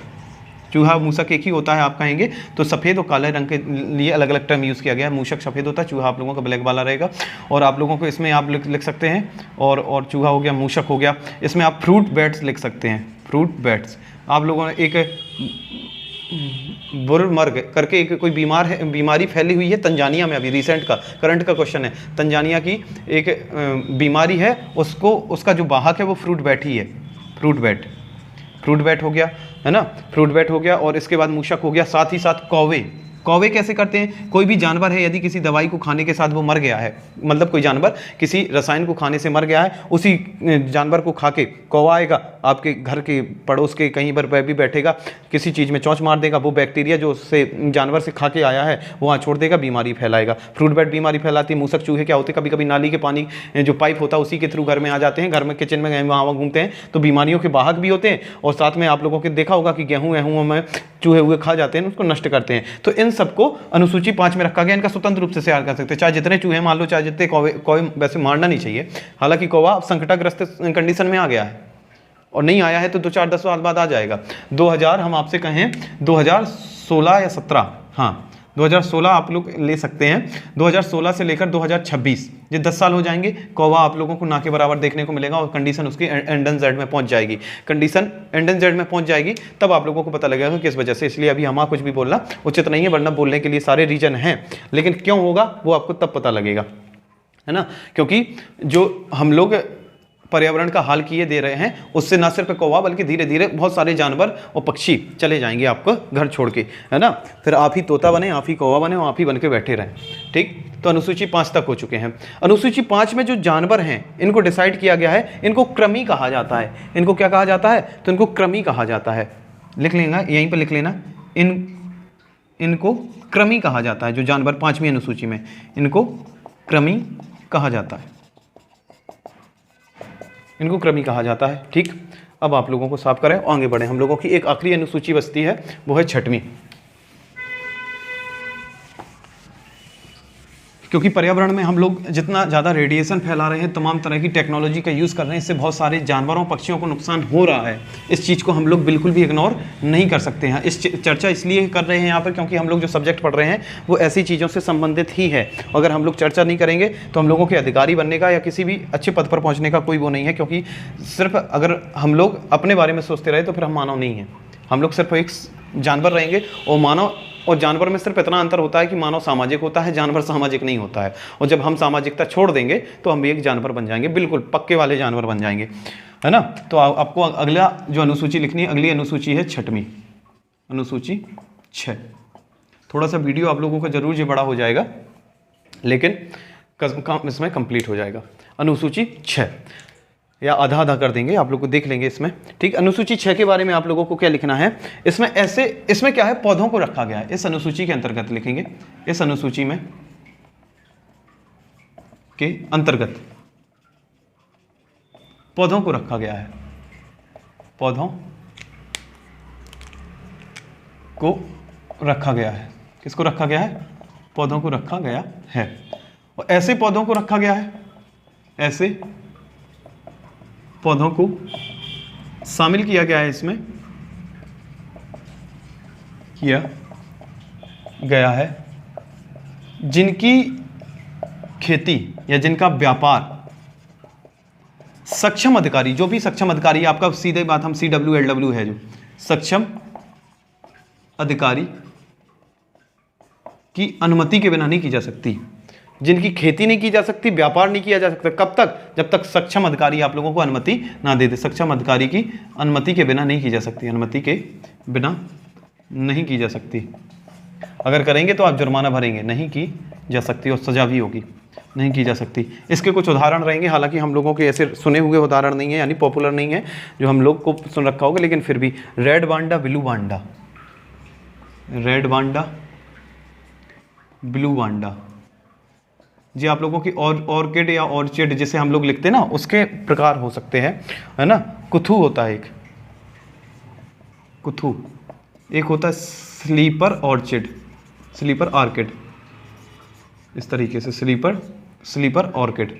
चूहा मूसक एक ही होता है आप कहेंगे तो सफ़ेद और काले रंग के लिए अलग अलग टर्म यूज़ किया गया है। मूसक सफ़ेद होता है, चूहा आप लोगों का ब्लैक वाला रहेगा। और आप लोगों को इसमें आप लिख सकते हैं और चूहा हो गया, मूसक हो गया। इसमें आप फ्रूट बैट्स लिख सकते हैं, फ्रूट बैट्स। आप लोगों ने एक बुरमर्ग करके एक कोई बीमारी फैली हुई है तंजानिया में, अभी रिसेंट का करंट का क्वेश्चन है। तंजानिया की एक बीमारी है, उसका जो वाहक है वो फ्रूट बैट ही है, फ्रूट बैट हो गया, है ना, फ्रूट बैट हो गया। और इसके बाद मूसक हो गया। साथ ही साथ कौवे कैसे करते हैं, कोई भी जानवर है यदि किसी दवाई को खाने के साथ वो मर गया है, मतलब कोई जानवर किसी रसायन को खाने से मर गया है, उसी जानवर को खा के कौवा आएगा आपके घर के पड़ोस के कहीं पर भी बैठेगा, किसी चीज़ में चोंच मार देगा, वो बैक्टीरिया जो उससे जानवर से खा के आया है वहाँ छोड़ देगा, बीमारी फैलाएगा। फ्रूट बैट बीमारी फैलाती है। मूसक चूहे क्या होते हैं, कभी कभी नाली के पानी जो पाइप होता है उसी के थ्रू घर में आ जाते हैं, घर में किचन में वहाँ घूमते हैं, तो बीमारियों के वाहक भी होते हैं। और साथ में आप लोगों के देखा होगा कि गेहूँ में चूहे हुए खा जाते हैं, उसको नष्ट करते हैं। तो इन सबको अनुसूची 5 में रखा गया। इनका स्वतंत्र रूप से तैयार कर सकते हैं, चाहे जितने चूहे मान लो, चाहे जितने कौवे वैसे मारना नहीं चाहिए। हालांकि कौवा अब संकटग्रस्त कंडीशन में आ गया है और नहीं आया है तो 2-4-10 साल बाद आ जाएगा। 2000 हम आपसे कहें 2016 या 17, हाँ 2016 आप लोग ले सकते हैं। 2016 से लेकर 2026 ये 10 साल हो जाएंगे। कौवा आप लोगों को ना के बराबर देखने को मिलेगा और कंडीशन उसकी एंडन जेड में पहुंच जाएगी। कंडीशन एंडन जेड में पहुंच जाएगी तब आप लोगों को पता लगेगा किस वजह से। इसलिए अभी हम कुछ भी बोलना उचित नहीं है, वरना बोलने के लिए सारे रीजन हैं, लेकिन क्यों होगा वो आपको तब पता लगेगा, है ना। क्योंकि जो हम लोग पर्यावरण का हाल किए दे रहे हैं उससे ना सिर्फ कौवा बल्कि धीरे धीरे बहुत सारे जानवर और पक्षी चले जाएंगे आपको घर छोड़ के, है ना। फिर आप ही तोता बने, आप ही कौवा बने और आप ही बन के बैठे रहें, ठीक। तो अनुसूची 5 तक हो चुके हैं। अनुसूची 5 में जो जानवर हैं इनको डिसाइड किया गया है, इनको क्रमी कहा जाता है। इनको क्या कहा जाता है, तो इनको क्रमी कहा जाता है। लिख लेना, यहीं पर लिख लेना, इनको क्रमी कहा जाता है। जो जानवर 5वीं अनुसूची में, इनको क्रमी कहा जाता है, इनको क्रमी कहा जाता है, ठीक। अब आप लोगों को साफ करें और आगे बढ़े। हम लोगों की एक आखिरी अनुसूची बचती है, वो है 6वीं। क्योंकि पर्यावरण में हम लोग जितना ज़्यादा रेडिएशन फैला रहे हैं, तमाम तरह की टेक्नोलॉजी का यूज़ कर रहे हैं, इससे बहुत सारे जानवरों पक्षियों को नुकसान हो रहा है। इस चीज़ को हम लोग बिल्कुल भी इग्नोर नहीं कर सकते हैं। इस चर्चा इसलिए कर रहे हैं यहाँ पर क्योंकि हम लोग जो सब्जेक्ट पढ़ रहे हैं वो ऐसी चीज़ों से संबंधित ही है। अगर हम लोग चर्चा नहीं करेंगे तो हम लोगों के अधिकारी बनने का या किसी भी अच्छे पद पर पहुँचने का कोई वो नहीं है। क्योंकि सिर्फ अगर हम लोग अपने बारे में सोचते रहे तो फिर हम मानव नहीं हैं। हम लोग सिर्फ एक जानवर रहेंगे और मानव और जानवर में सिर्फ इतना अंतर होता है कि मानव सामाजिक होता है, जानवर सामाजिक नहीं होता है। और जब हम सामाजिकता छोड़ देंगे तो हम भी एक जानवर बन जाएंगे, बिल्कुल पक्के वाले जानवर बन जाएंगे, है ना। तो आपको अगला जो अनुसूची लिखनी है, अगली अनुसूची है 6वीं, अनुसूची 6। थोड़ा सा वीडियो आप लोगों का जरूर ये बड़ा हो जाएगा, लेकिन इसमें कंप्लीट हो जाएगा। अनुसूची 6 या आधा आधा कर देंगे, आप लोग को देख लेंगे इसमें, ठीक। अनुसूची 6 के बारे में आप लोगों को क्या लिखना है, इसमें क्या है, पौधों को रखा गया है। इस अनुसूची के अंतर्गत लिखेंगे, इस अनुसूची में के अंतर्गत पौधों को रखा गया है, पौधों को रखा गया है। किसको रखा गया है, पौधों को रखा गया है। और ऐसे पौधों को रखा गया है, ऐसे पौधों को शामिल किया गया है, इसमें किया गया है जिनकी खेती या जिनका व्यापार सक्षम अधिकारी, जो भी सक्षम अधिकारी, आपका सीधे बात हम CWLW है, जो सक्षम अधिकारी की अनुमति के बिना नहीं की जा सकती। जिनकी खेती नहीं की जा सकती, व्यापार नहीं किया जा सकता, कब तक, जब तक सक्षम अधिकारी आप लोगों को अनुमति ना दे दे। सक्षम अधिकारी की अनुमति के बिना नहीं की जा सकती, अनुमति के बिना नहीं की जा सकती। अगर करेंगे तो आप जुर्माना भरेंगे, नहीं की जा सकती और सजा भी होगी, नहीं की जा सकती। इसके कुछ उदाहरण रहेंगे, हालांकि हम लोगों के ऐसे सुने हुए उदाहरण नहीं है, यानी पॉपुलर नहीं है जो हम लोग को सुन रखा होगा, लेकिन फिर भी red Wanda, blue Wanda, red Wanda, blue Wanda, जी आप लोगों की ऑर्किड या ऑर्चिड जिसे हम लोग लिखते हैं ना, उसके प्रकार हो सकते हैं, है ना। कुथू होता है एक, कुथू, एक होता है स्लीपर ऑर्चिड, स्लीपर ऑर्किड, इस तरीके से स्लीपर ऑर्किड,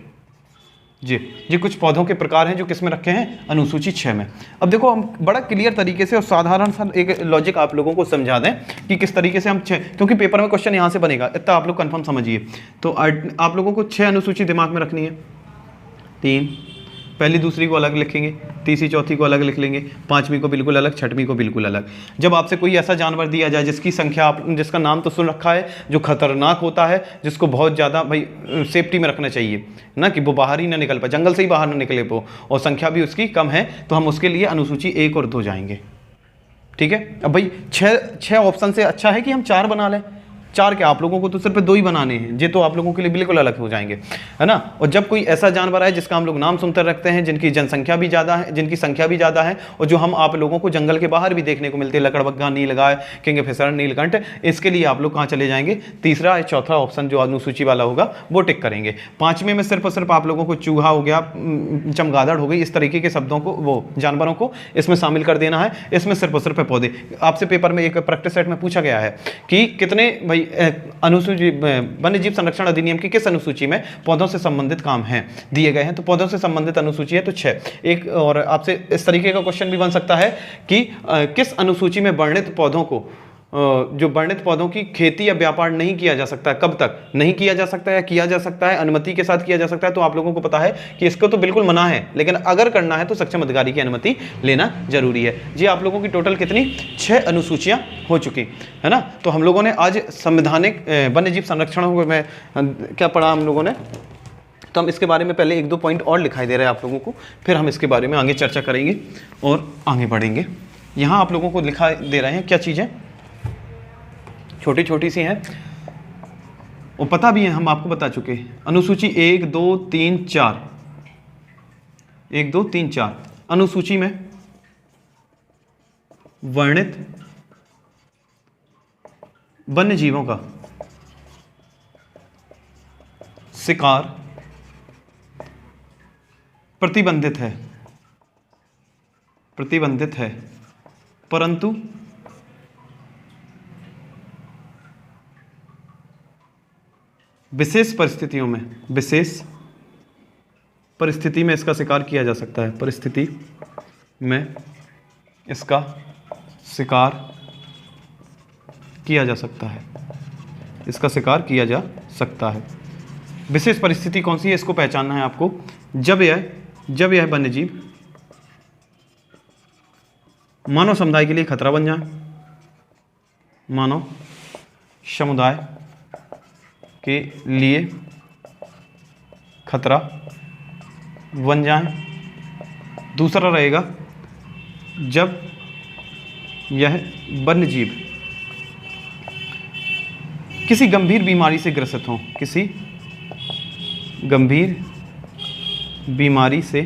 जी जी, कुछ पौधों के प्रकार हैं जो किस में रखे हैं, अनुसूची 6 में। अब देखो हम बड़ा क्लियर तरीके से और साधारण सा एक लॉजिक आप लोगों को समझा दें कि किस तरीके से हम 6, क्योंकि पेपर में क्वेश्चन यहाँ से बनेगा, इतना आप लोग कंफर्म समझिए। तो आप लोगों को 6 अनुसूची दिमाग में रखनी है, 3, पहली दूसरी को अलग लिखेंगे, तीसरी चौथी को अलग लिख लेंगे, पांचवी को बिल्कुल अलग, छठवीं को बिल्कुल अलग। जब आपसे कोई ऐसा जानवर दिया जाए जिसकी संख्या जिसका नाम तो सुन रखा है, जो खतरनाक होता है, जिसको बहुत ज़्यादा भाई सेफ्टी में रखना चाहिए ना, कि वो बाहर ही ना निकल पाए, जंगल से ही बाहर ना निकले वो, और संख्या भी उसकी कम है, तो हम उसके लिए अनुसूची 1 और 2 जाएंगे। ठीक है। अब भाई 6 ऑप्शन से अच्छा है कि हम 4 बना लें। 4 क्या, आप लोगों को तो सिर्फ 2 ही बनाने हैं, ये तो आप लोगों के लिए बिल्कुल अलग हो जाएंगे, है ना। और जब कोई ऐसा जानवर है जिसका हम लोग नाम सुनते रखते हैं, जिनकी जनसंख्या भी ज़्यादा है, जिनकी संख्या भी ज़्यादा है, और जो हम आप लोगों को जंगल के बाहर भी देखने को मिलते हैं, लकड़बग्गा, नीलगाय, किंगफिशर, नीलकंठ, इसके लिए आप लोग कहाँ चले जाएंगे, तीसरा या चौथा ऑप्शन जो अनुसूची वाला होगा वो टिक करेंगे। 5वें में सिर्फ और सिर्फ आप लोगों को चूहा हो गया, चमगादड़ हो गई, इस तरीके के शब्दों को, वो जानवरों को इसमें शामिल कर देना है। इसमें सिर्फ और सिर्फ पौधे, आपसे पेपर में एक प्रैक्टिस सेट में पूछा गया है कि कितने भाई अनुसूची वन्य जीव संरक्षण अधिनियम की किस अनुसूची में पौधों से संबंधित काम हैं दिए गए हैं, तो पौधों से संबंधित अनुसूची है तो 6। एक और आपसे इस तरीके का क्वेश्चन भी बन सकता है कि किस अनुसूची में वर्णित पौधों को, जो वर्णित पौधों की खेती या व्यापार नहीं किया जा सकता है, कब तक नहीं किया जा सकता है, किया जा सकता है, अनुमति के साथ किया जा सकता है। तो आप लोगों को पता है कि इसको तो बिल्कुल मना है, लेकिन अगर करना है तो सक्षम अधिकारी की अनुमति लेना जरूरी है। जी, आप लोगों की टोटल कितनी, 6 अनुसूचियां हो चुकी है ना। तो हम लोगों ने आज संवैधानिक वन्य जीव संरक्षण में क्या पढ़ा हम लोगों ने, तो हम इसके बारे में पहले 1-2 पॉइंट और दिखाई दे रहे हैं आप लोगों को, फिर हम इसके बारे में आगे चर्चा करेंगे और आगे बढ़ेंगे। यहाँ आप लोगों को दिखाई दे रहे हैं क्या चीज़ें, छोटी छोटी सी हैं और पता भी है, हम आपको बता चुके हैं। अनुसूची 1, 2, 3, 4, 1, 2, 3, 4 अनुसूची में वर्णित वन्य जीवों का शिकार प्रतिबंधित है, परंतु विशेष परिस्थिति में इसका शिकार किया जा सकता है, परिस्थिति में इसका शिकार किया जा सकता है, इसका शिकार किया जा सकता है। विशेष परिस्थिति कौन सी है, इसको पहचानना है आपको। जब यह वन्य जीव मानव समुदाय के लिए खतरा बन जाए, मानव समुदाय के लिए खतरा बन जाए। दूसरा रहेगा जब यह वन्य जीव किसी गंभीर बीमारी से ग्रसित हो, किसी गंभीर बीमारी से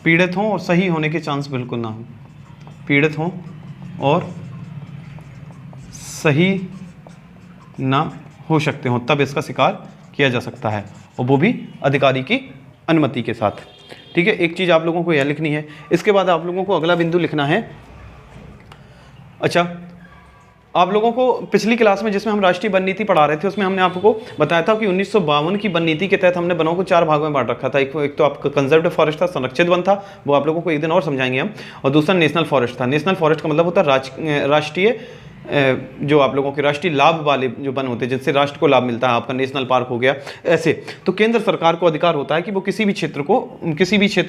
पीड़ित हों और सही होने के चांस बिल्कुल ना हो, पीड़ित हों और सही ना हो सकते हों, तब इसका शिकार किया जा सकता है, और वो भी अधिकारी की अनुमति के साथ। ठीक है, एक चीज़ आप लोगों को यह लिखनी है। इसके बाद आप लोगों को अगला बिंदु लिखना है। अच्छा, आप लोगों को पिछली क्लास में जिसमें हम राष्ट्रीय वन नीति पढ़ा रहे थे, उसमें हमने आपको बताया था कि 1952 की वन नीति के तहत हमने वनों को 4 भागों में बांट रखा था। एक तो आपका कंजर्व्ड फॉरेस्ट था, संरक्षित वन था, वो आप लोगों को एक दिन और समझाएंगे हम, और दूसरा नेशनल फॉरेस्ट था। नेशनल फॉरेस्ट का मतलब होता है राष्ट्रीय, जो आप लोगों के राष्ट्रीय लाभ वाले जो वन होते हैं, जिनसे राष्ट्र को लाभ मिलता है, आपका नेशनल पार्क हो गया ऐसे। तो केंद्र सरकार को अधिकार होता है कि वो किसी भी क्षेत्र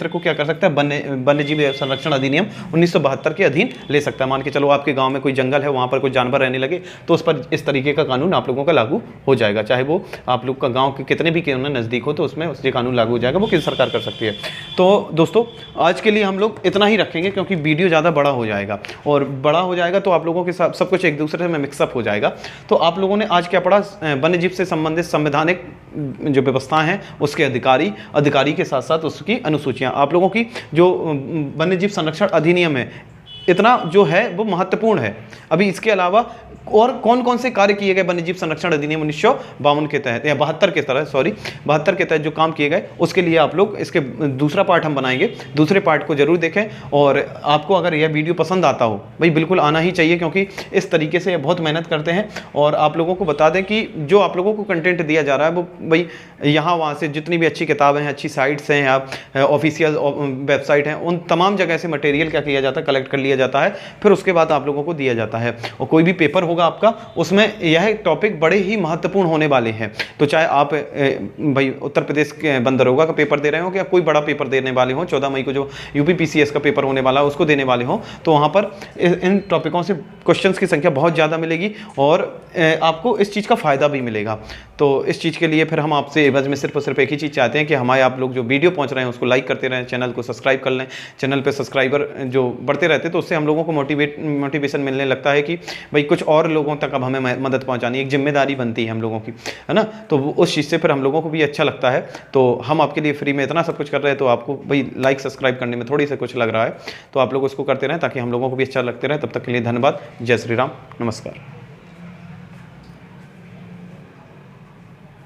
को क्या कर सकता है, वन्य जीव संरक्षण अधिनियम 1972 के अधीन ले सकता है। मान के चलो आपके गांव में कोई जंगल है, वहां पर कोई जानवर रहने लगे, तो उस पर इस तरीके का कानून आप लोगों का लागू हो जाएगा, चाहे वो आप लोग का गाँव के कितने भी नज़दीक हो, तो उसमें उससे कानून लागू हो जाएगा, वो केंद्र सरकार कर सकती है। तो दोस्तों, आज के लिए हम लोग इतना ही रखेंगे, क्योंकि वीडियो ज़्यादा बड़ा हो जाएगा, और बड़ा हो जाएगा तो आप लोगों के साथ सब कुछ एक दूसरे में मिक्सअप हो जाएगा। तो आप लोगों ने आज क्या पढ़ा, वन्य जीव से संबंधित संवैधानिक जो व्यवस्थाएं हैं, उसके अधिकारी के साथ साथ उसकी अनुसूचियां। आप लोगों की जो वन्य जीव संरक्षण अधिनियम है, इतना जो है वो महत्वपूर्ण है। अभी इसके अलावा और कौन कौन से कार्य किए गए वन्यजीव संरक्षण अधिनियम 1952 के तहत या 72 के तरह 72 के तहत जो काम किए गए, उसके लिए आप लोग इसके दूसरा पार्ट हम बनाएंगे, दूसरे पार्ट को जरूर देखें। और आपको अगर यह वीडियो पसंद आता हो, भाई बिल्कुल आना ही चाहिए, क्योंकि इस तरीके से बहुत मेहनत करते हैं। और आप लोगों को बता दें कि जो आप लोगों को कंटेंट दिया जा रहा है वो भाई यहाँ वहाँ से जितनी भी अच्छी किताबें हैं, अच्छी साइट्स हैं या ऑफिशियल वेबसाइट हैं, उन तमाम जगह से मटेरियल क्या किया जाता है, कलेक्ट कर लिया जाता है, फिर उसके बाद आप लोगों को दिया जाता है। और कोई भी पेपर होगा आपका, उसमें यह टॉपिक बड़े ही महत्वपूर्ण होने वाले हैं। तो चाहे आप भाई उत्तर प्रदेश के बंदरोगा का पेपर दे रहे हो, या कोई बड़ा पेपर देने वाले हो, 14 मई को जो यूपी पीसीएस का पेपर होने वाला है उसको देने वाले हो, तो वहाँ पर इन टॉपिकों से क्वेश्चंस की संख्या बहुत ज़्यादा मिलेगी और आपको इस चीज़ का फ़ायदा भी मिलेगा। तो इस चीज़ के लिए फिर हम आपसे एवज में सिर्फ और सिर्फ एक ही चीज़ चाहते हैं कि हमारे आप लोग जो वीडियो पहुँच रहे हैं उसको लाइक करते रहें, चैनल को सब्सक्राइब कर लें। चैनल पे सब्सक्राइबर जो बढ़ते रहते तो उससे हम लोगों को मोटिवेशन मिलने लगता है कि भाई कुछ और लोगों तक अब हमें मदद पहुँचानी, एक जिम्मेदारी बनती है हम लोगों की, है ना। तो उस चीज़ से फिर हम लोगों को भी अच्छा लगता है। तो हम आपके लिए फ्री में इतना सब कुछ कर रहे हैं, तो आपको भाई लाइक सब्सक्राइब करने में थोड़ी सा कुछ लग रहा है, तो आप लोग उसको करते रहें ताकि हम लोगों को भी अच्छा लगते रहे। तब तक के लिए धन्यवाद। जय श्री राम, नमस्कार।